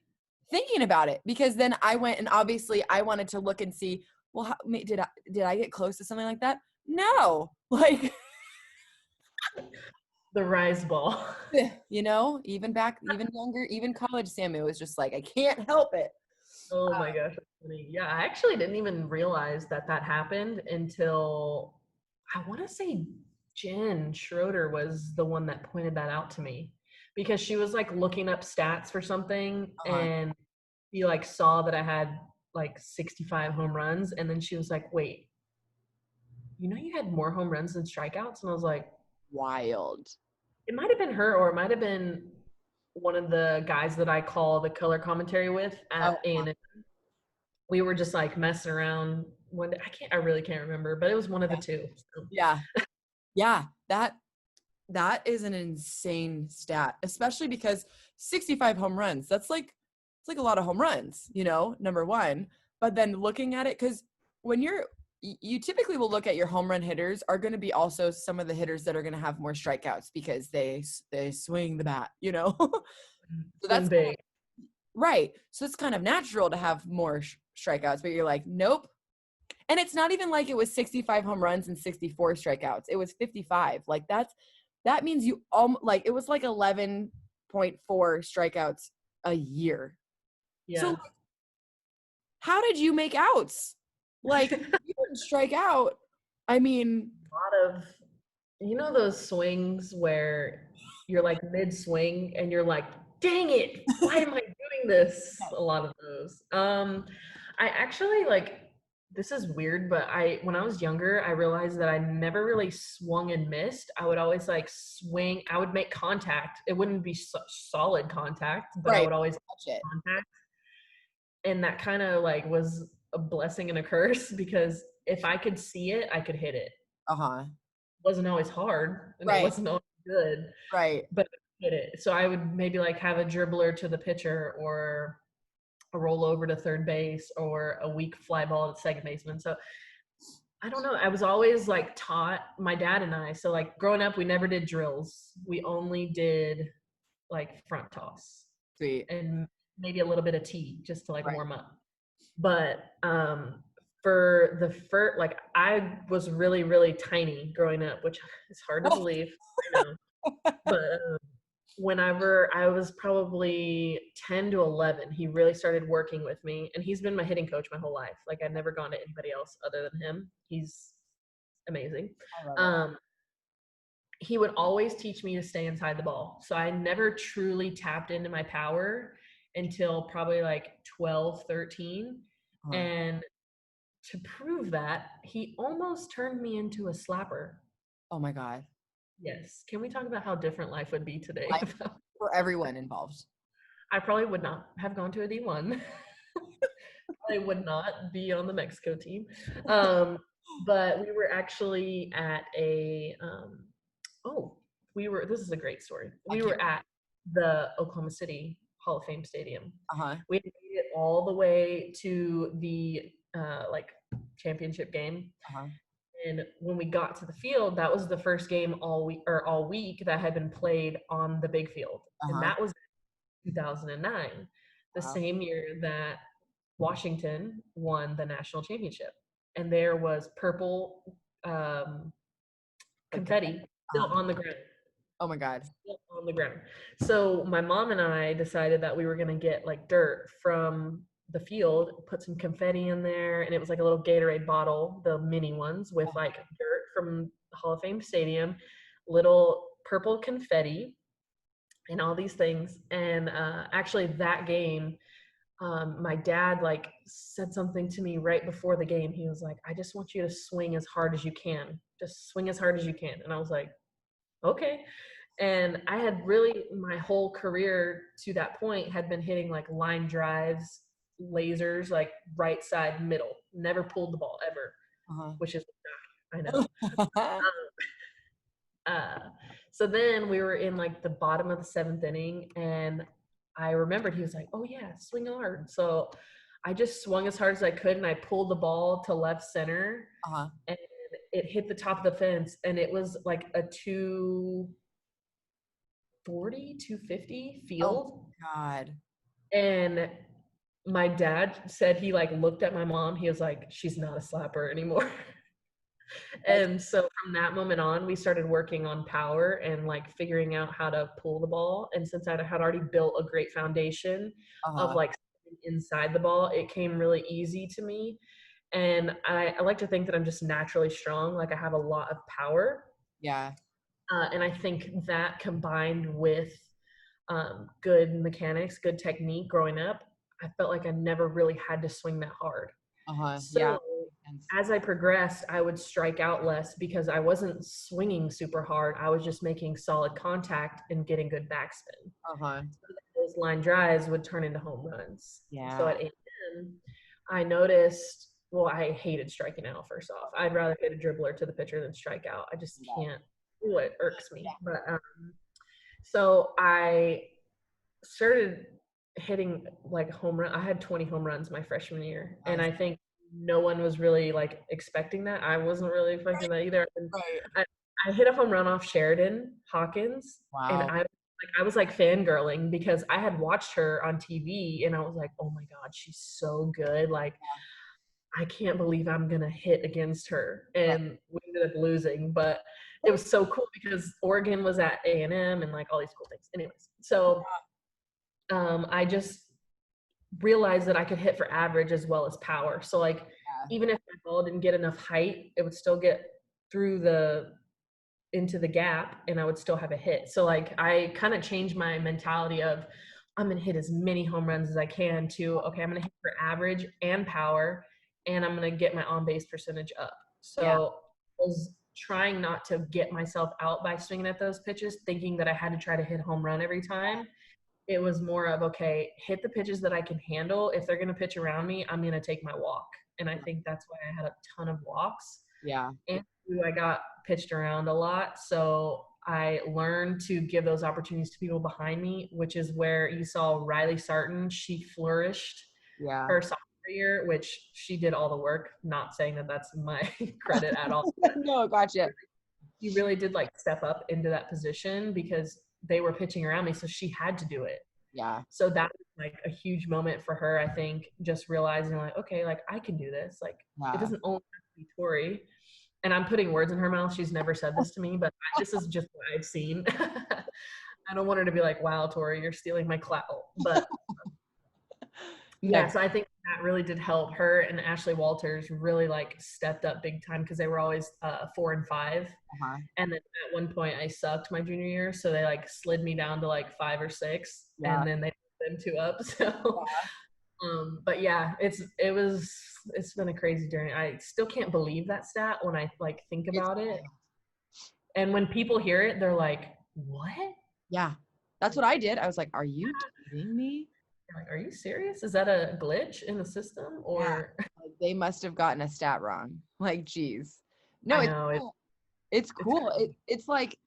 thinking about it because then I went and obviously I wanted to look and see, well, did I get close to something like that? No. Like, The rise ball. you know, even younger, even college Sammy was just like, I can't help it. Oh my gosh, that's funny. Yeah, I actually didn't even realize that that happened until I want to say Jen Schroeder was the one that pointed that out to me because she was like looking up stats for something Uh-huh. and she like saw that I had like 65 home runs and then she was like, "Wait, you know you had more home runs than strikeouts?" And I was like, Wild. it might have been her or it might have been one of the guys that I call the color commentary with Oh, at A&M. We were just like messing around one day. I really can't remember, but it was one of the yeah. two. So. Yeah. Yeah. That is an insane stat, especially because 65 home runs, it's like a lot of home runs, you know, number one. But then looking at it, because when you typically will look at your home run hitters are going to be also some of the hitters that are going to have more strikeouts because they swing the bat, you know. So Swing that's big. right. So it's kind of natural to have more strikeouts, but you're like, nope. And it's not even like it was 65 home runs and 64 strikeouts. It was 55. Like that means you like it was like 11.4 strikeouts a year. So Yeah. like, how did you make outs? Like you didn't strike out. I mean, A lot of you know those swings where you're like mid swing and you're like, dang it, why am I doing this? A lot of those. I actually like this is weird, but I when I was younger, I realized that I never really swung and missed. I would always like swing. I would make contact. It wouldn't be solid contact, but I right. would always Touch it. contact. And that kind of like was a blessing and a curse because if I could see it, I could hit it. Uh-huh. It wasn't always hard and it Right. wasn't always good, Right. but I could hit it. So I would maybe like have a dribbler to the pitcher or a roll over to third base or a weak fly ball to second baseman. So I don't know. I was always like taught my dad and I. So like growing up, we never did drills. We only did like front toss Sweet. and maybe a little bit of tee just to like Right. warm up. But for the first, like I was really, really tiny growing up, which is hard to believe, I know. But whenever I was probably 10 to 11, he really started working with me. And he's been my hitting coach my whole life. Like I've never gone to anybody else other than him. He's amazing. I love it. Um, he would always teach me to stay inside the ball. So I never truly tapped into my power until probably like 12, 13. Uh-huh. And to prove that, he almost turned me into a slapper. Oh my God. Yes. Can we talk about how different life would be today? Life for everyone involved. I probably would not have gone to a D1. I would not be on the Mexico team. But we were actually at oh, this is a great story. I We can't. were at the Oklahoma City Hall of Fame Stadium. Uh-huh. We had made it all the way to the like championship game. Uh-huh. And when we got to the field, that was the first game all week that had been played on the big field. And Uh-huh. that was 2009, the Wow. same year that Washington won the national championship. And there was purple Like, confetti still uh-huh. on the ground. Oh my God. Still on the ground. So my mom and I decided that we were going to get like dirt from the field, put some confetti in there, and it was like a little Gatorade bottle, the mini ones, with like dirt from the Hall of Fame Stadium, little purple confetti, and all these things. And actually, that game, my dad like said something to me right before the game. He was like, "I just want you to swing as hard as you can. Just swing as hard as you can." And I was like, "Okay." And I had really, my whole career to that point had been hitting like line drives, lasers, like right side middle. Never pulled the ball ever, Uh-huh. which is, I know. Uh, so then we were in like the bottom of the seventh inning, and I remembered he was like, "Oh yeah, swing hard." So I just swung as hard as I could, and I pulled the ball to left center, Uh-huh. and it hit the top of the fence, and it was like a 240, 250 Oh field. God. And my dad said he like looked at my mom. He was like, "She's not a slapper anymore." That's And so from that moment on, we started working on power and like figuring out how to pull the ball. And since I had already built a great foundation of uh-huh. like inside the ball, it came really easy to me. And I like to think that I'm just naturally strong. Like I have a lot of power. Yeah. And I think that combined with good mechanics, good technique growing up, I felt like I never really had to swing that hard. Uh-huh. Yeah. So And as I progressed, I would strike out less because I wasn't swinging super hard. I was just making solid contact and getting good backspin. uh-huh. So those line drives would turn into home runs. So Yeah. at A&M, I noticed, well, I hated striking out first off. I'd rather hit a dribbler to the pitcher than strike out. I just Yeah. can't. Ooh, it irks me. But so I started hitting like home run. I had 20 home runs my freshman year, and Nice. I think no one was really like expecting that. I wasn't really expecting that either. And Right. I, I hit a home run off Sheridan Hawkins, and Wow. I was like fangirling because I had watched her on TV, and I was like, oh my god, she's so good. Like I can't believe I'm gonna hit against her, Right. and we ended up losing, but it was so cool because Oregon was at A&M and like all these cool things. Anyways, so I just realized that I could hit for average as well as power. So like Yeah. even if my ball didn't get enough height, it would still get through the into the gap and I would still have a hit. So like I kind of changed my mentality of I'm gonna hit as many home runs as I can to okay, I'm gonna hit for average and power and I'm gonna get my on base percentage up. Yeah. So I was trying not to get myself out by swinging at those pitches, thinking that I had to try to hit home run every time. It was more of okay, hit the pitches that I can handle. If they're going to pitch around me, I'm going to take my walk. And I think that's why I had a ton of walks. Yeah. And I got pitched around a lot. So I learned to give those opportunities to people behind me, which is where you saw Riley Sarton. She flourished Yeah. her sophomore year, which she did all the work. Not saying that that's my credit at all. No, gotcha. She really did like step up into that position because they were pitching around me. So she had to do it. Yeah. So that was like a huge moment for her, I think, just realizing like, okay, like I can do this. Like it Yeah. doesn't only have to be Tori. And I'm putting words in her mouth. She's never said this to me, but this is just what I've seen. I don't want her to be like, wow, Tori, you're stealing my clout. But No. yeah, so I think that really did help. Her and Ashley Walters really like stepped up big time because they were always 4 and 5. Uh-huh. And then at one point I sucked my junior year, so they like slid me down to like 5 or 6, Yeah. and then they put them 2 up. So, but yeah, it's been a crazy journey. I still can't believe that stat when I like think It's about it. And when people hear it, they're like, "What?" yeah. That's what I did. I was like, "Are you kidding me?" Like, are you serious? Is that a glitch in the system Yeah. or? Like, they must have gotten a stat wrong. Like, geez. No, I it's know cool. It's it's cool. It's like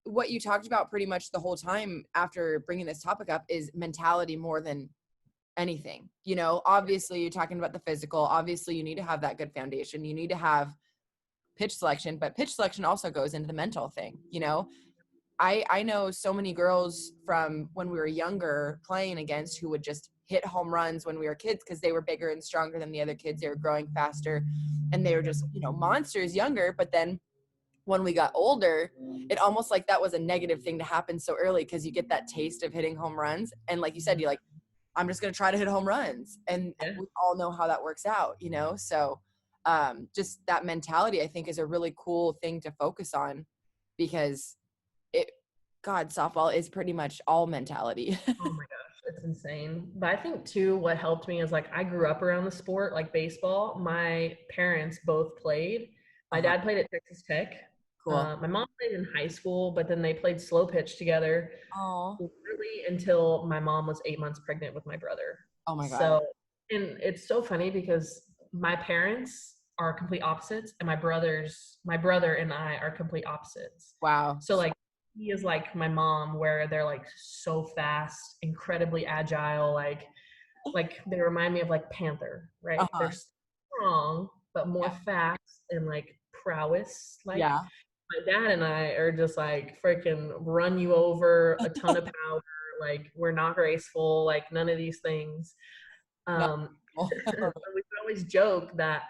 what you talked about pretty much the whole time after bringing this topic up is mentality more than anything. Obviously you're talking about the physical. Obviously you need to have that good foundation. You need to have pitch selection, but pitch selection also goes into the mental thing. I know so many girls from when we were younger playing against who would just hit home runs when we were kids because they were bigger and stronger than the other kids. They were growing faster and they were just, monsters younger. But then when we got older, it almost like that was a negative thing to happen so early because you get that taste of hitting home runs. And like you said, you're like, I'm just going to try to hit home runs. And yeah. we all know how that works out. So just that mentality, I think, is a really cool thing to focus on because God, softball is pretty much all mentality. Oh my gosh, it's insane. But I think too, what helped me is like I grew up around the sport, like baseball. My parents both played. My Uh-huh. dad played at Texas Tech. Cool. My mom played in high school, but then they played slow pitch together Oh, literally until my mom was 8 months pregnant with my brother. oh my God. So, and it's so funny because my parents are complete opposites, and my brother and I are complete opposites. Wow. So like he is like my mom, where they're like so fast, incredibly agile, like they remind me of like Panther, right? Uh-huh. They're strong, but more Yeah. fast and like prowess. Like Yeah. my dad and I are just like freaking run you over, a ton of power. Like we're not graceful, like none of these things. No. We would always joke that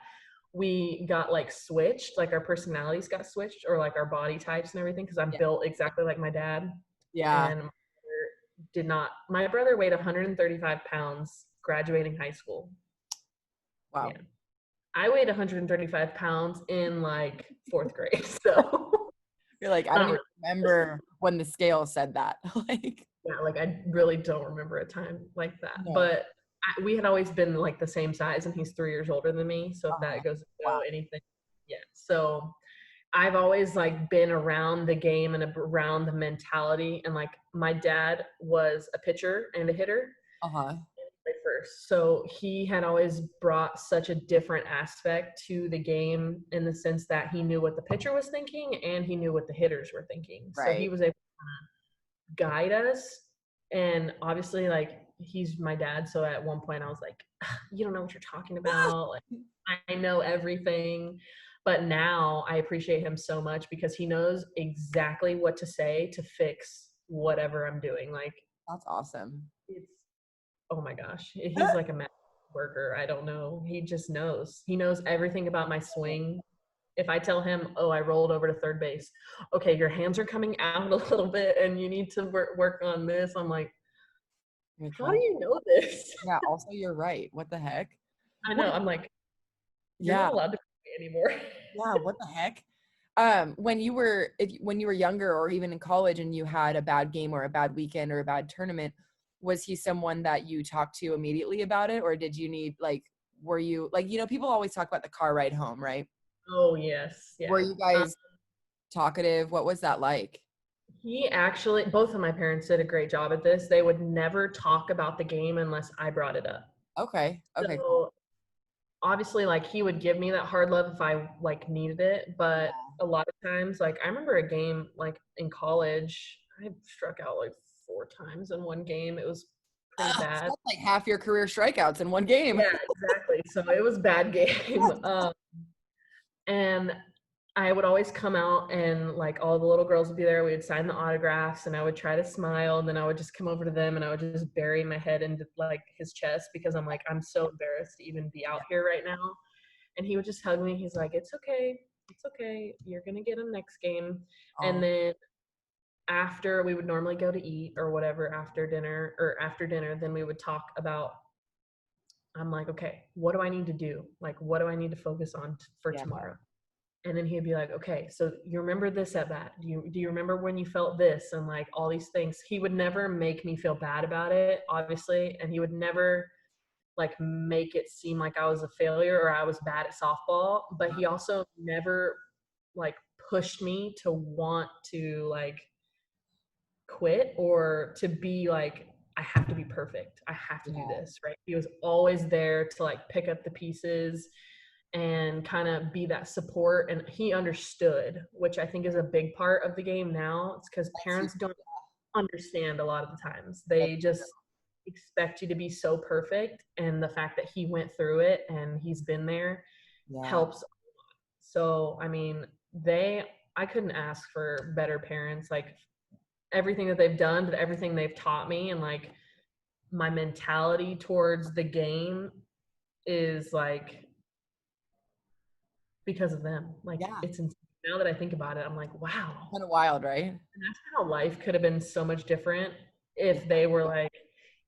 we got like switched, like our personalities got switched, or like our body types and everything, because I'm Yeah. built exactly like my dad. Yeah. And my brother did not. My brother weighed 135 pounds graduating high school. Wow. Yeah. I weighed 135 pounds in like fourth grade. So You're like, I don't not even really. remember when the scale said that. Like, Yeah, like I really don't remember a time like that. no. But we had always been like the same size, and he's 3 years older than me. So if Uh-huh. that goes to Wow. show anything, yeah. So I've always like been around the game and around the mentality. And like my dad was a pitcher and a hitter Uh-huh. first. So he had always brought such a different aspect to the game in the sense that he knew what the pitcher was thinking and he knew what the hitters were thinking. So he Right. was able to guide us. And obviously, like, he's my dad. So at one point I was like, you don't know what you're talking about. Like, I know everything. But now I appreciate him so much because he knows exactly what to say to fix whatever I'm doing. Like, That's awesome. it's, oh my gosh, he's like a master worker. I don't know. He just knows. He knows everything about my swing. If I tell him, oh, I rolled over to third base, okay, your hands are coming out a little bit and you need to work on this. I'm like, Like, how do what? you know this? Yeah, also you're right. What the heck? I What know. I'm like, you're yeah, not allowed to play anymore. yeah, what the heck? When you were younger or even in college and you had a bad game or a bad weekend or a bad tournament, was he someone that you talked to immediately about it, or did you need like were you like people always talk about the car ride home, right? Oh, yes. Were Yeah. you guys talkative? What was that like? He actually, both of my parents did a great job at this. They would never talk about the game unless I brought it up. Okay. Okay, cool. So obviously, like, he would give me that hard love if I like needed it, but a lot of times, like, I remember a game like in college, I struck out like 4 times in one game. It was pretty So bad. that's like half your career strikeouts in one game. Yeah, exactly. So it was a bad game. And I would always come out and like all the little girls would be there. We would sign the autographs and I would try to smile. And then I would just come over to them and I would just bury my head into like his chest because I'm like, I'm so embarrassed to even be out here right now. And he would just hug me. He's like, it's okay. It's okay. You're going to get him next game. And Oh, then after we would normally go to eat or whatever after dinner, then we would talk about I'm like, okay, what do I need to do? Like, what do I need to focus on for Yeah. tomorrow? And then he'd be like, okay, so you remember this at bat? Do you remember when you felt this? And like all these things. He would never make me feel bad about it, obviously. And he would never like make it seem like I was a failure or I was bad at softball. But he also never like pushed me to want to like quit or to be like, I have to be perfect. I have to do Yeah. this, right? He was always there to like pick up the pieces and kind of be that support. And he understood, which I think is a big part of the game now. It's because That's huge. parents don't understand a lot of the times. Yep. They just expect you to be so perfect. And the fact that he went through it and he's been there Yeah. helps. So, I mean, I couldn't ask for better parents. Like everything that they've done, everything they've taught me, and like my mentality towards the game is like because of them. Like Yeah. it's insane. Now that I think about it, I'm like, wow. Kind of wild, right? Imagine how life could have been so much different if they were like,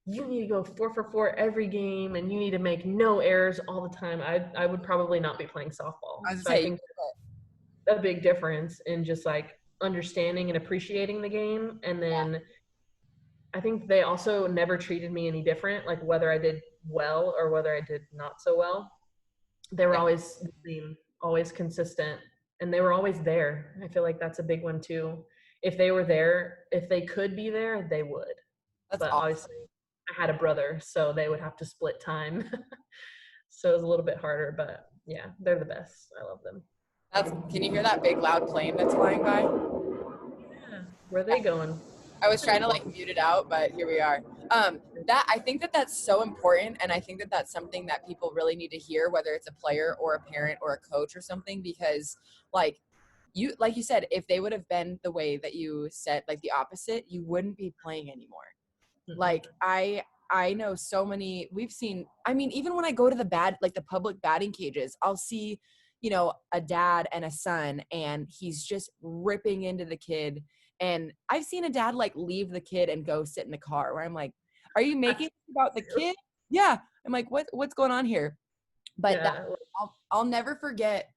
you need to go 4 for 4 every game and you need to make no errors all the time. I would probably not be playing softball. I was So gonna I say, think a big difference in just like understanding and appreciating the game. And then I think they also never treated me any different, like whether I did well or whether I did not so well. They were yeah, always the same, always consistent, and they were always there. I feel like that's a big one too. If they were there, if they could be there, they would. that's But awesome. obviously, I had a brother, so they would have to split time. So it was a little bit harder, but yeah, they're the best. I love them. Can you hear that big loud plane that's flying by? Yeah. Where are they going? I was Pretty trying to far. like mute it out, but here we are. That I think that that's so important, and I think that that's something that people really need to hear, whether it's a player or a parent or a coach or something, because like like you said, if they would have been the way that you said, like the opposite, you wouldn't be playing anymore. Mm-mm. Like I know so many, we've seen, I mean, even when I go to the public batting cages, I'll see, a dad and a son, and he's just ripping into the kid. And I've seen a dad like leave the kid and go sit in the car, where I'm like, are you making That's it about the kid? Yeah. I'm like, what's going on here? But that yeah. I'll never forget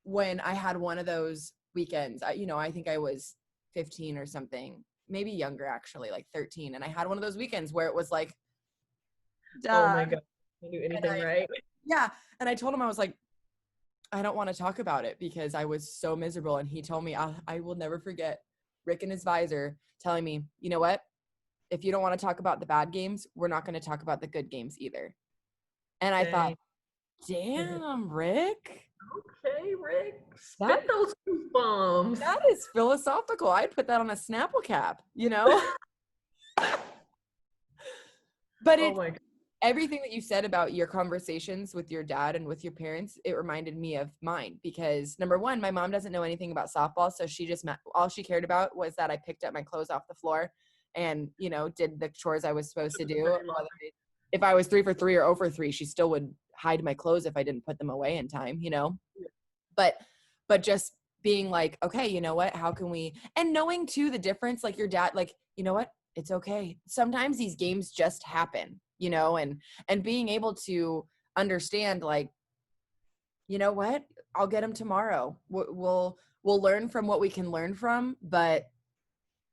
when I had one of those weekends. I think I was 15 or something, maybe younger actually, like 13. And I had one of those weekends where it was like, Oh duh. my god. Can't do And anything right. yeah. And I told him, I was like, I don't want to talk about it because I was so miserable. And he told me, I will never forget Rick and his visor telling me, you know what? If you don't want to talk about the bad games, we're not going to talk about the good games either. And I thought, Dang. damn, Rick, Okay, Rick. that Spit those bombs. that is philosophical. I'd put that on a Snapple cap. But Oh it's my god. everything that you said about your conversations with your dad and with your parents. It reminded me of mine because number one, my mom doesn't know anything about softball. So she just all she cared about was that I picked up my clothes off the floor and, did the chores I was supposed to do. If I was 3 for 3 or over 3, she still would hide my clothes if I didn't put them away in time. But just being like, okay, you know what? How can we, and knowing too the difference, like your dad, like, you know what? It's okay. Sometimes these games just happen, and being able to understand, like, you know what? I'll get them tomorrow. We'll learn from what we can learn from, but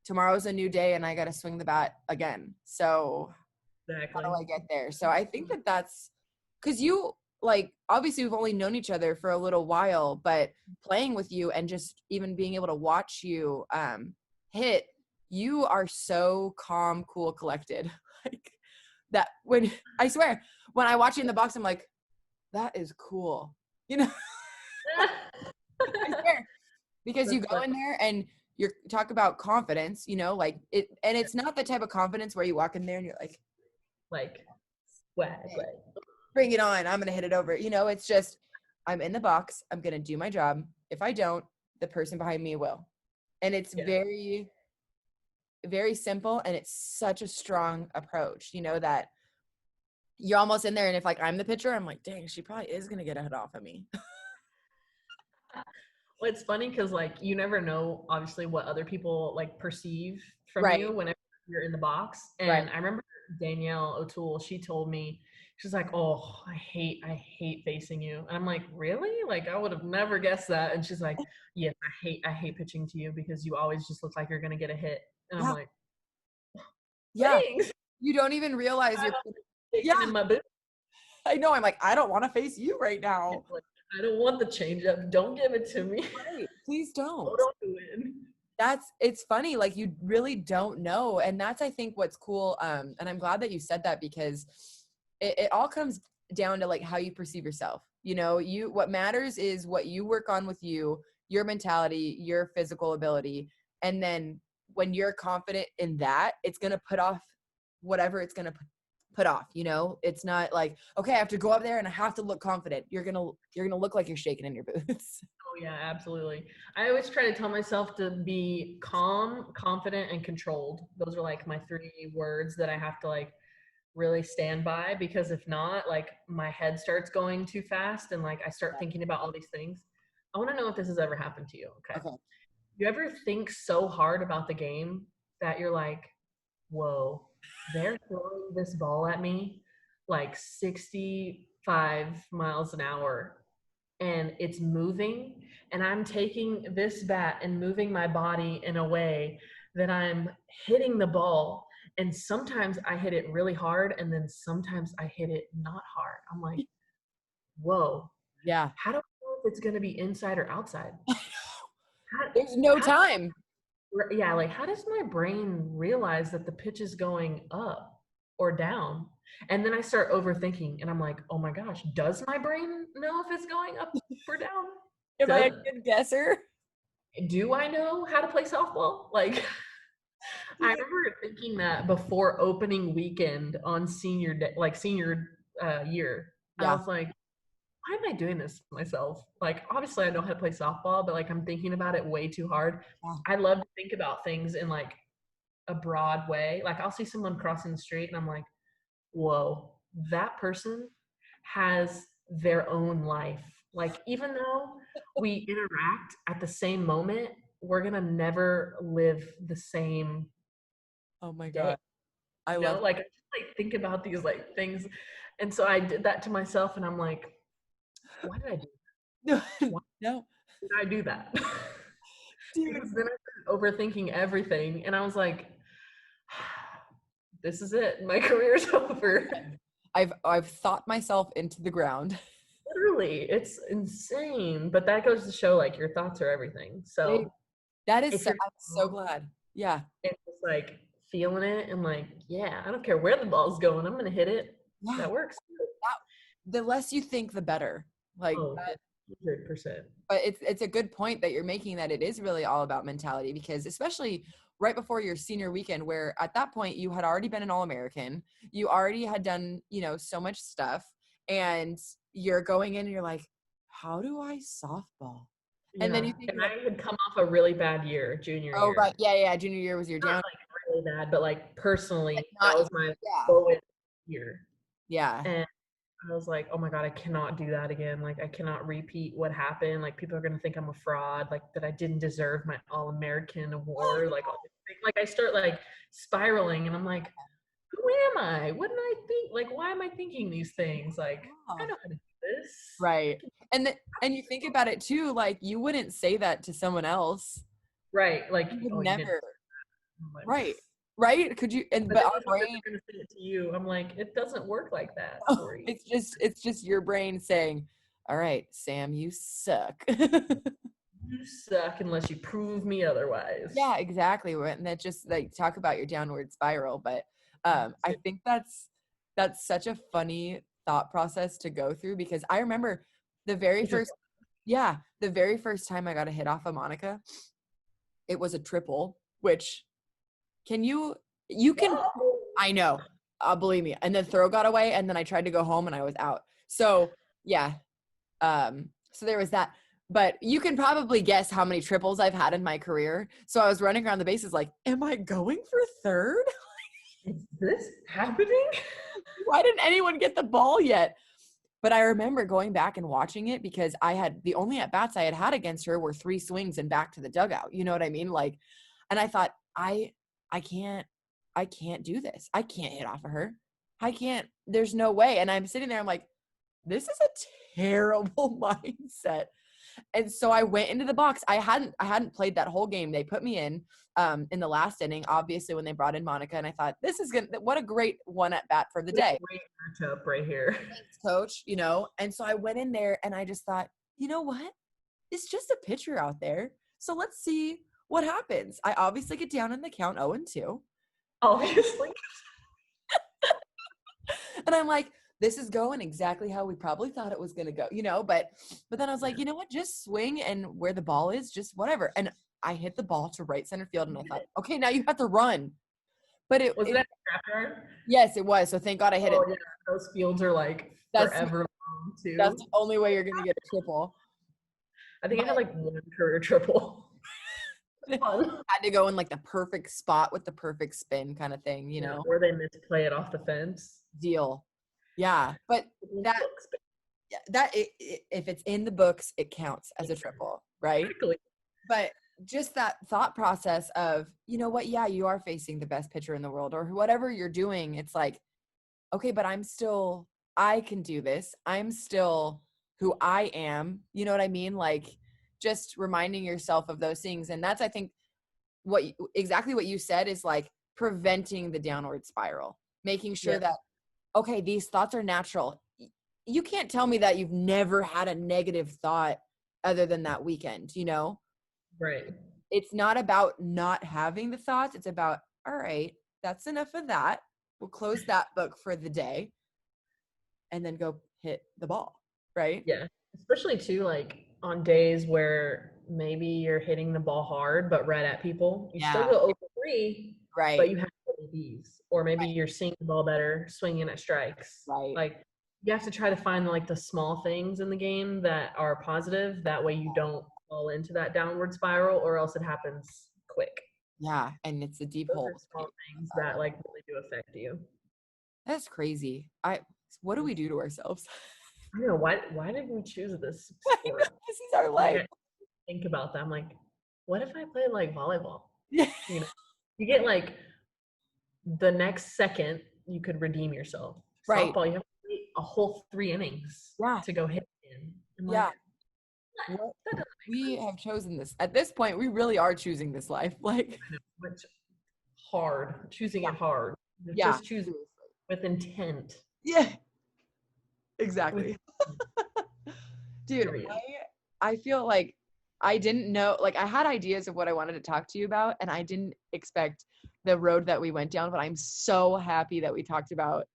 tomorrow's a new day and I got to swing the bat again. So how Exactly. do I get there? So I think that that's because you, like, obviously we've only known each other for a little while, but playing with you and just even being able to watch you hit, you are so calm, cool, collected. Like that when I swear, when I watch you in the box, I'm like, that is cool. You know, I swear. Because you That's go in there and you're talk about confidence, like it, and it's not the type of confidence where you walk in there and you're like swag, like, like bring it on. I'm going to hit it over. It's just, I'm in the box. I'm going to do my job. If I don't, the person behind me will. And it's yeah. very, very simple. And it's such a strong approach, that you're almost in there. And if like I'm the pitcher, I'm like, dang, she probably is going to get a hit off of me. Well, it's funny because like you never know obviously what other people like perceive from Right. you whenever you're in the box. Right. And I remember Danielle O'Toole, she told me, She's like, "Oh, I hate facing you." And I'm like, "Really? Like, I would have never guessed that." And she's like, "Yes, I hate pitching to you because you always just look like you're gonna get a hit." And I'm Yeah. like, Yeah. "Thanks." You don't even realize I'm you're yeah, shaking in my boots. I know. I'm like, I don't want to face you right now. Like, I don't want the changeup. Don't give it to me. Right. Please don't. Hold on to it. It's funny, like you really don't know. And that's, I think, what's cool. And I'm glad that you said that because it all comes down to like how you perceive yourself. You know, what matters is what you work on with you, your mentality, your physical ability. And then when you're confident in that, it's gonna put off whatever it's gonna put off, you know? It's not like, okay, I have to go up there and I have to look confident. You're gonna look like you're shaking in your boots. Oh yeah, absolutely. I always try to tell myself to be calm, confident, and controlled. Those are like my three words that I have to like really stand by, because if not, like my head starts going too fast and like I start thinking about all these things. I want to know if this has ever happened to you. Okay. Okay. You ever think so hard about the game that you're like, whoa, they're throwing this ball at me like 65 miles an hour and it's moving, and I'm taking this bat and moving my body in a way that I'm hitting the ball, and sometimes I hit it really hard and then sometimes I hit it not hard. I'm like, whoa, Yeah. how do I know if it's going to be inside or outside? how, There's no how time. yeah, like how does my brain realize that the pitch is going up or down? And then I start overthinking and I'm like, oh my gosh, does my brain know if it's going up or down? Am I a Does, good guesser? do I know how to play softball? Like, I remember thinking that before opening weekend on senior day, like senior year. I Yeah. was like, why am I doing this to myself? Like, obviously, I know how to play softball, but like, I'm thinking about it way too hard. Yeah. I love to think about things in like a broad way. Like, I'll see someone crossing the street and I'm like, whoa, that person has their own life. Like, even though we interact at the same moment, we're gonna never live the same Oh my day. God. I You know, love like I just like think about these like things. And so I did that to myself and I'm like, why did I do no, why no, did I do that? dude. Because then I started overthinking everything and I was like, this is it. My career's over. I've thought myself into the ground. Literally, it's insane. But that goes to show like your thoughts are everything. Dude, So that is if so, you're I'm so glad. Yeah. and just like feeling it and like, yeah, I don't care where the ball's going, I'm gonna hit it. Yeah. That works. That, the less you think, the better. Like Oh, 100%. but it's a good point that you're making, that it is really all about mentality, because especially right before your senior weekend, where at that point you had already been an All-American, you already had done, you know, so much stuff, and you're going in and you're like, how do I softball? And then Yeah, you think and about, I had come off a really bad year, junior oh right, year. yeah, yeah, junior year was your Not down, like really bad, but like personally, that not, was my yeah, lowest year. yeah, And I was like, oh my God, I cannot do that again. Like, I cannot repeat what happened. Like, people are going to think I'm a fraud, like, that I didn't deserve my All American award. Like, all these things. Like, I start like spiraling, and I'm like, who am I? What did I think? Like, why am I thinking these things? Like, I oh, know how to do this. right. And you think about it too, like you wouldn't say that to someone else. Right. Like, You would oh, you didn't. never. I'm like, Right. Right? Could you, and but but then our you think that brain, they're going to say it to you. I'm like, it doesn't work like that, Tori. it's just your brain saying, all right, Sam, you suck. You suck unless you prove me otherwise. Yeah, exactly. And that just like talk about your downward spiral. But I think that's such a funny thought process to go through, because I remember the very Which is first, yeah, the very first time I got a hit off of Monica, it was a triple, which can you can, I know, believe me. And then throw got away, and then I tried to go home and I was out. So yeah, so there was that. But you can probably guess how many triples I've had in my career. So I was running around the bases like, am I going for third? is this happening? Why didn't anyone get the ball yet? But I remember going back and watching it, because I had the only at bats I had had against her were 3 swings and back to the dugout. You know what I mean? Like, and I thought, I can't do this. I can't hit off of her. I can't, there's no way. And I'm sitting there, I'm like, this is a terrible mindset. And so I went into the box. I hadn't played that whole game. They put me in the last inning, obviously, when they brought in Monica, and I thought, this is what a great one at bat for the day. Great matchup right here. Thanks, coach, you know? And so I went in there and I just thought, you know what? It's just a pitcher out there. So let's see what happens. I obviously get down in the count 0-2. Obviously. And I'm like, this is going exactly how we probably thought it was going to go, you know, but then I was like, you know what, just swing, and where the ball is, just whatever. And I hit the ball to right center field, and I thought, okay, now you have to run. But Was that a trapper? yes, it was. So thank God I hit it. Yeah. Those fields are like forever long too. That's the only way you're going to get a triple. I think I had like one career triple. Had to go in like the perfect spot with the perfect spin kind of thing, you know? Or they misplay it off the fence. Deal. Yeah. But if it's in the books, it counts as a triple, right? Exactly. But just that thought process of, you know what, yeah, you are facing the best pitcher in the world, or whatever you're doing. It's like, okay, but I can do this. I'm still who I am. You know what I mean? Like, just reminding yourself of those things. And that's, I think, exactly what you said is like preventing the downward spiral, making sure that, okay, these thoughts are natural. You can't tell me that you've never had a negative thought other than that weekend, you know? Right. It's not about not having the thoughts. It's about, all right, that's enough of that. We'll close that book for the day and then go hit the ball, right? Yeah. Especially too, like on days where maybe you're hitting the ball hard but right at people. You still go over 3, right? But you have these, or maybe you're seeing the ball better, swinging at strikes. Right. Like you have to try to find like the small things in the game that are positive. That way you don't fall into that downward spiral, or else it happens quick. Yeah, and it's a deep Those hole. are small things that like really do affect you. That's crazy. What do we do to ourselves? I don't know why did we choose this sport? This is our life. Think about that. I'm like, what if I played like volleyball? Yeah. You know, you get like the next second you could redeem yourself. Right. Softball, you have to wait a whole 3 innings to go hit in. Like, we have chosen this. At this point, we really are choosing this life. Like, which hard, choosing it hard. Just choosing with intent. Yeah. Exactly. Dude, I feel like I didn't know, like I had ideas of what I wanted to talk to you about, and I didn't expect the road that we went down, but I'm so happy that we talked about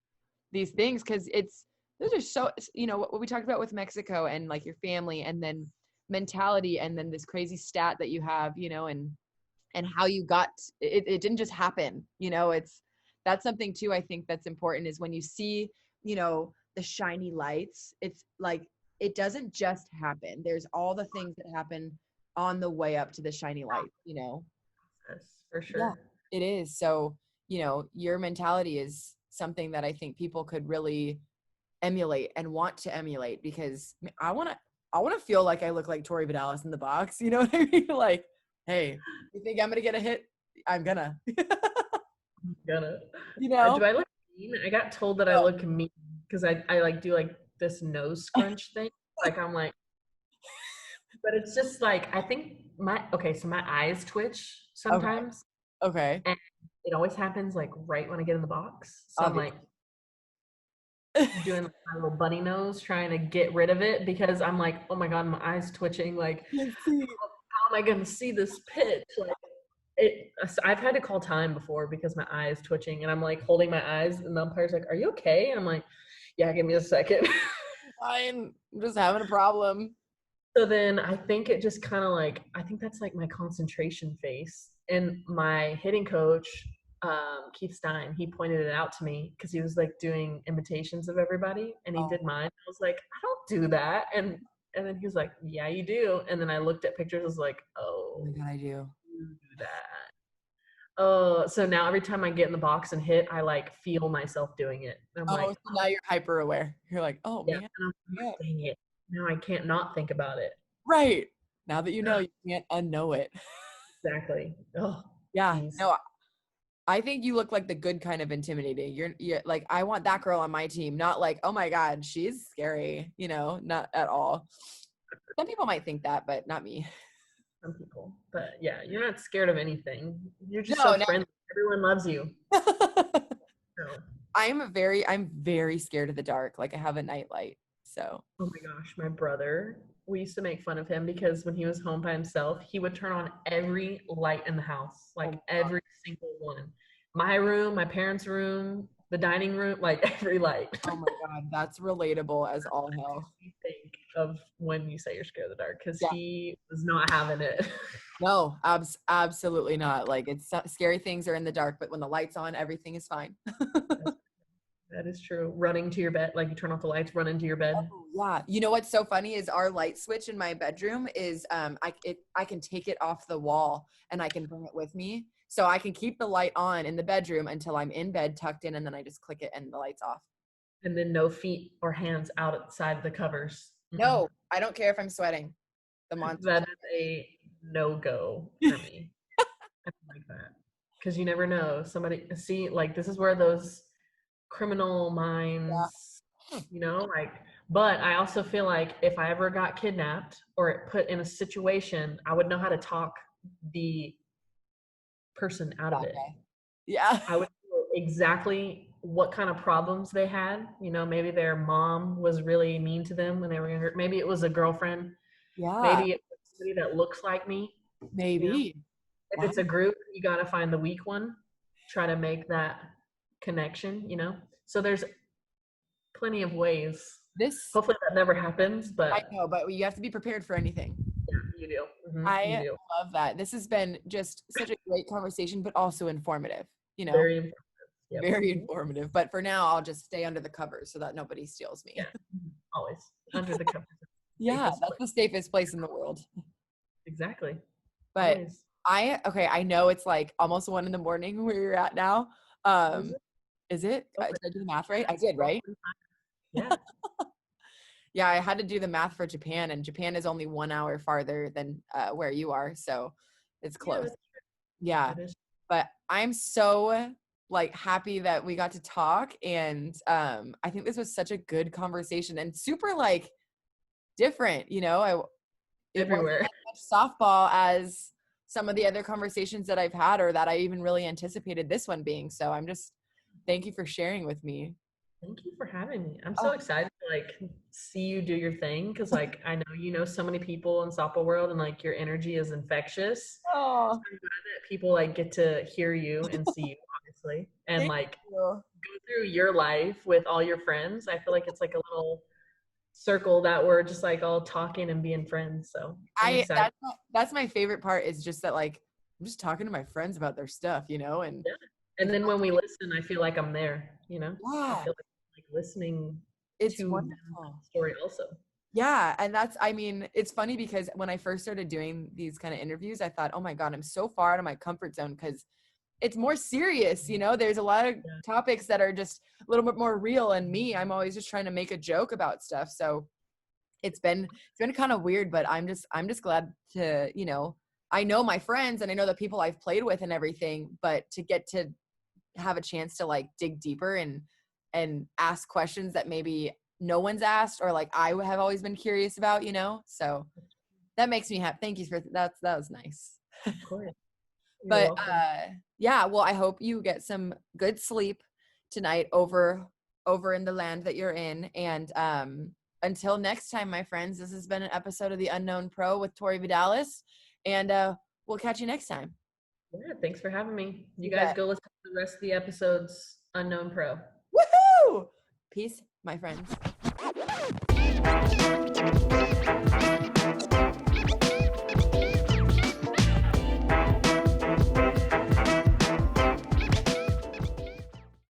these things, because those are so, you know, what we talked about with Mexico and like your family, and then mentality, and then this crazy stat that you have, you know, and how you got it didn't just happen, you know. That's something too, I think, that's important, is when you see, you know, the shiny lights, it's like it doesn't just happen. There's all the things that happen on the way up to the shiny light, you know. Yes, for sure. Yeah, it is. So, you know, your mentality is something that I think people could really emulate and want to emulate, because I want to feel like I look like Tori Vidales in the box. You know what I mean? Like, hey, you think I'm going to get a hit? I'm gonna. You know? Do I look mean? I got told that I look mean because I like do like this nose scrunch thing. Like I'm like, but it's just like, I think so my eyes twitch sometimes. Okay. And it always happens like right when I get in the box. So I'm like doing my little bunny nose, trying to get rid of it, because I'm like, oh my God, my eyes twitching. Like, how am I going to see this pitch? Like, I've had to call time before because my eye is twitching, and I'm like holding my eyes, and the umpire's like, are you okay? And I'm like, yeah, give me a second. Fine. I'm just having a problem. So then I think it just kind of like, I think that's like my concentration face. And my hitting coach, Keith Stein, he pointed it out to me because he was like doing imitations of everybody, and he did mine. I was like, I don't do that. And then he was like, yeah, you do. And then I looked at pictures, I was like, oh my God, I do. You do that. So now every time I get in the box and hit, I like feel myself doing it. And I'm like, so now you're hyper aware. You're like, oh man, dang it. Now I can't not think about it. Right. Now that you know, you can't unknow it. Exactly. Oh, yeah. geez. No, I think you look like the good kind of intimidating. You're like, I want that girl on my team, not like, oh my God, she's scary, not at all. Some people might think that, but not me. Some people. But yeah, you're not scared of anything. You're just so No, friendly. Everyone loves you. no. So, I'm very scared of the dark. Like I have a nightlight. So oh my gosh, my brother, we used to make fun of him because when he was home by himself, he would turn on every light in the house, oh like my God. every single one. My room, my parents' room, the dining room, like every light. Oh my God, that's relatable as all hell. You think of when you say you're scared of the dark because Yeah. he was not having it. No, absolutely not. Like scary things are in the dark, but when the light's on, everything is fine. That is true. Running to your bed, like you turn off the lights, run into your bed. Oh, yeah. You know what's so funny is our light switch in my bedroom is I can take it off the wall and I can bring it with me. So I can keep the light on in the bedroom until I'm in bed tucked in and then I just click it and the light's off. And then no feet or hands outside the covers. Mm-mm. No, I don't care if I'm sweating. The monster. That is a no-go for me. I don't like that. Because you never know. Somebody, see, like, this is where those criminal Yeah. minds, like, but I also feel like if I ever got kidnapped or put in a situation, I would know how to talk the person out of it. Okay. Yeah. I would know exactly what kind of problems they had. Maybe their mom was really mean to them when they were younger. Maybe it was a girlfriend. Yeah. Maybe it was somebody that looks like me. Maybe. If Wow. it's a group, you got to find the weak one, try to make that connection. So there's plenty of ways. This Hopefully that never happens, I but know, but you have to be prepared for anything. yeah, you do. You I do. love that. This has been just such a great conversation, but also informative, Very important. Yep. very informative. But for now, I'll just stay under the covers so that nobody steals me. Yeah. Always under the covers. Yeah, that's the safest place in the world. Exactly. But Always. I know it's like almost 1 a.m. where you're at now. Is it? Did I do the math right? I did, right? Yeah. Yeah, I had to do the math for Japan, and Japan is only 1 hour farther than where you are, so it's close. Yeah, but I'm so like happy that we got to talk, and I think this was such a good conversation and super like different. It wasn't Everywhere. as much softball as some of the other conversations that I've had, or that I even really anticipated this one being. So thank you for sharing with me. Thank you for having me. I'm so excited to like see you do your thing because like I know so many people in softball world and like your energy is infectious. Oh, So I'm glad that people like get to hear you and see you obviously and thank like you. go through your life with all your friends. I feel like it's like a little circle that we're just like all talking and being friends. So I'm excited. That's my favorite part is just that like I'm just talking to my friends about their stuff, and Yeah. And then when we listen, I feel like I'm there, I yeah, feel like listening it's to wonderful. the story also. Yeah, and it's funny because when I first started doing these kind of interviews, I thought, oh my God, I'm so far out of my comfort zone because it's more serious, there's a lot of topics that are just a little bit more real, and I'm always just trying to make a joke about stuff. So it's been kind of weird, but I'm just glad to, I know my friends and I know the people I've played with and everything, but to get to have a chance to like dig deeper and ask questions that maybe no one's asked, or like I have always been curious about, so that makes me happy. Thank you for that was nice. Of course. You're But welcome. yeah, well, I hope you get some good sleep tonight over in the land that you're in, and until next time, my friends, this has been an episode of The Unknown Pro with Tori Vidales, and we'll catch you next time. Yeah, thanks for having me. You guys bet. go listen to the rest of the episodes. Unknown Pro. Woohoo! Peace, my friends.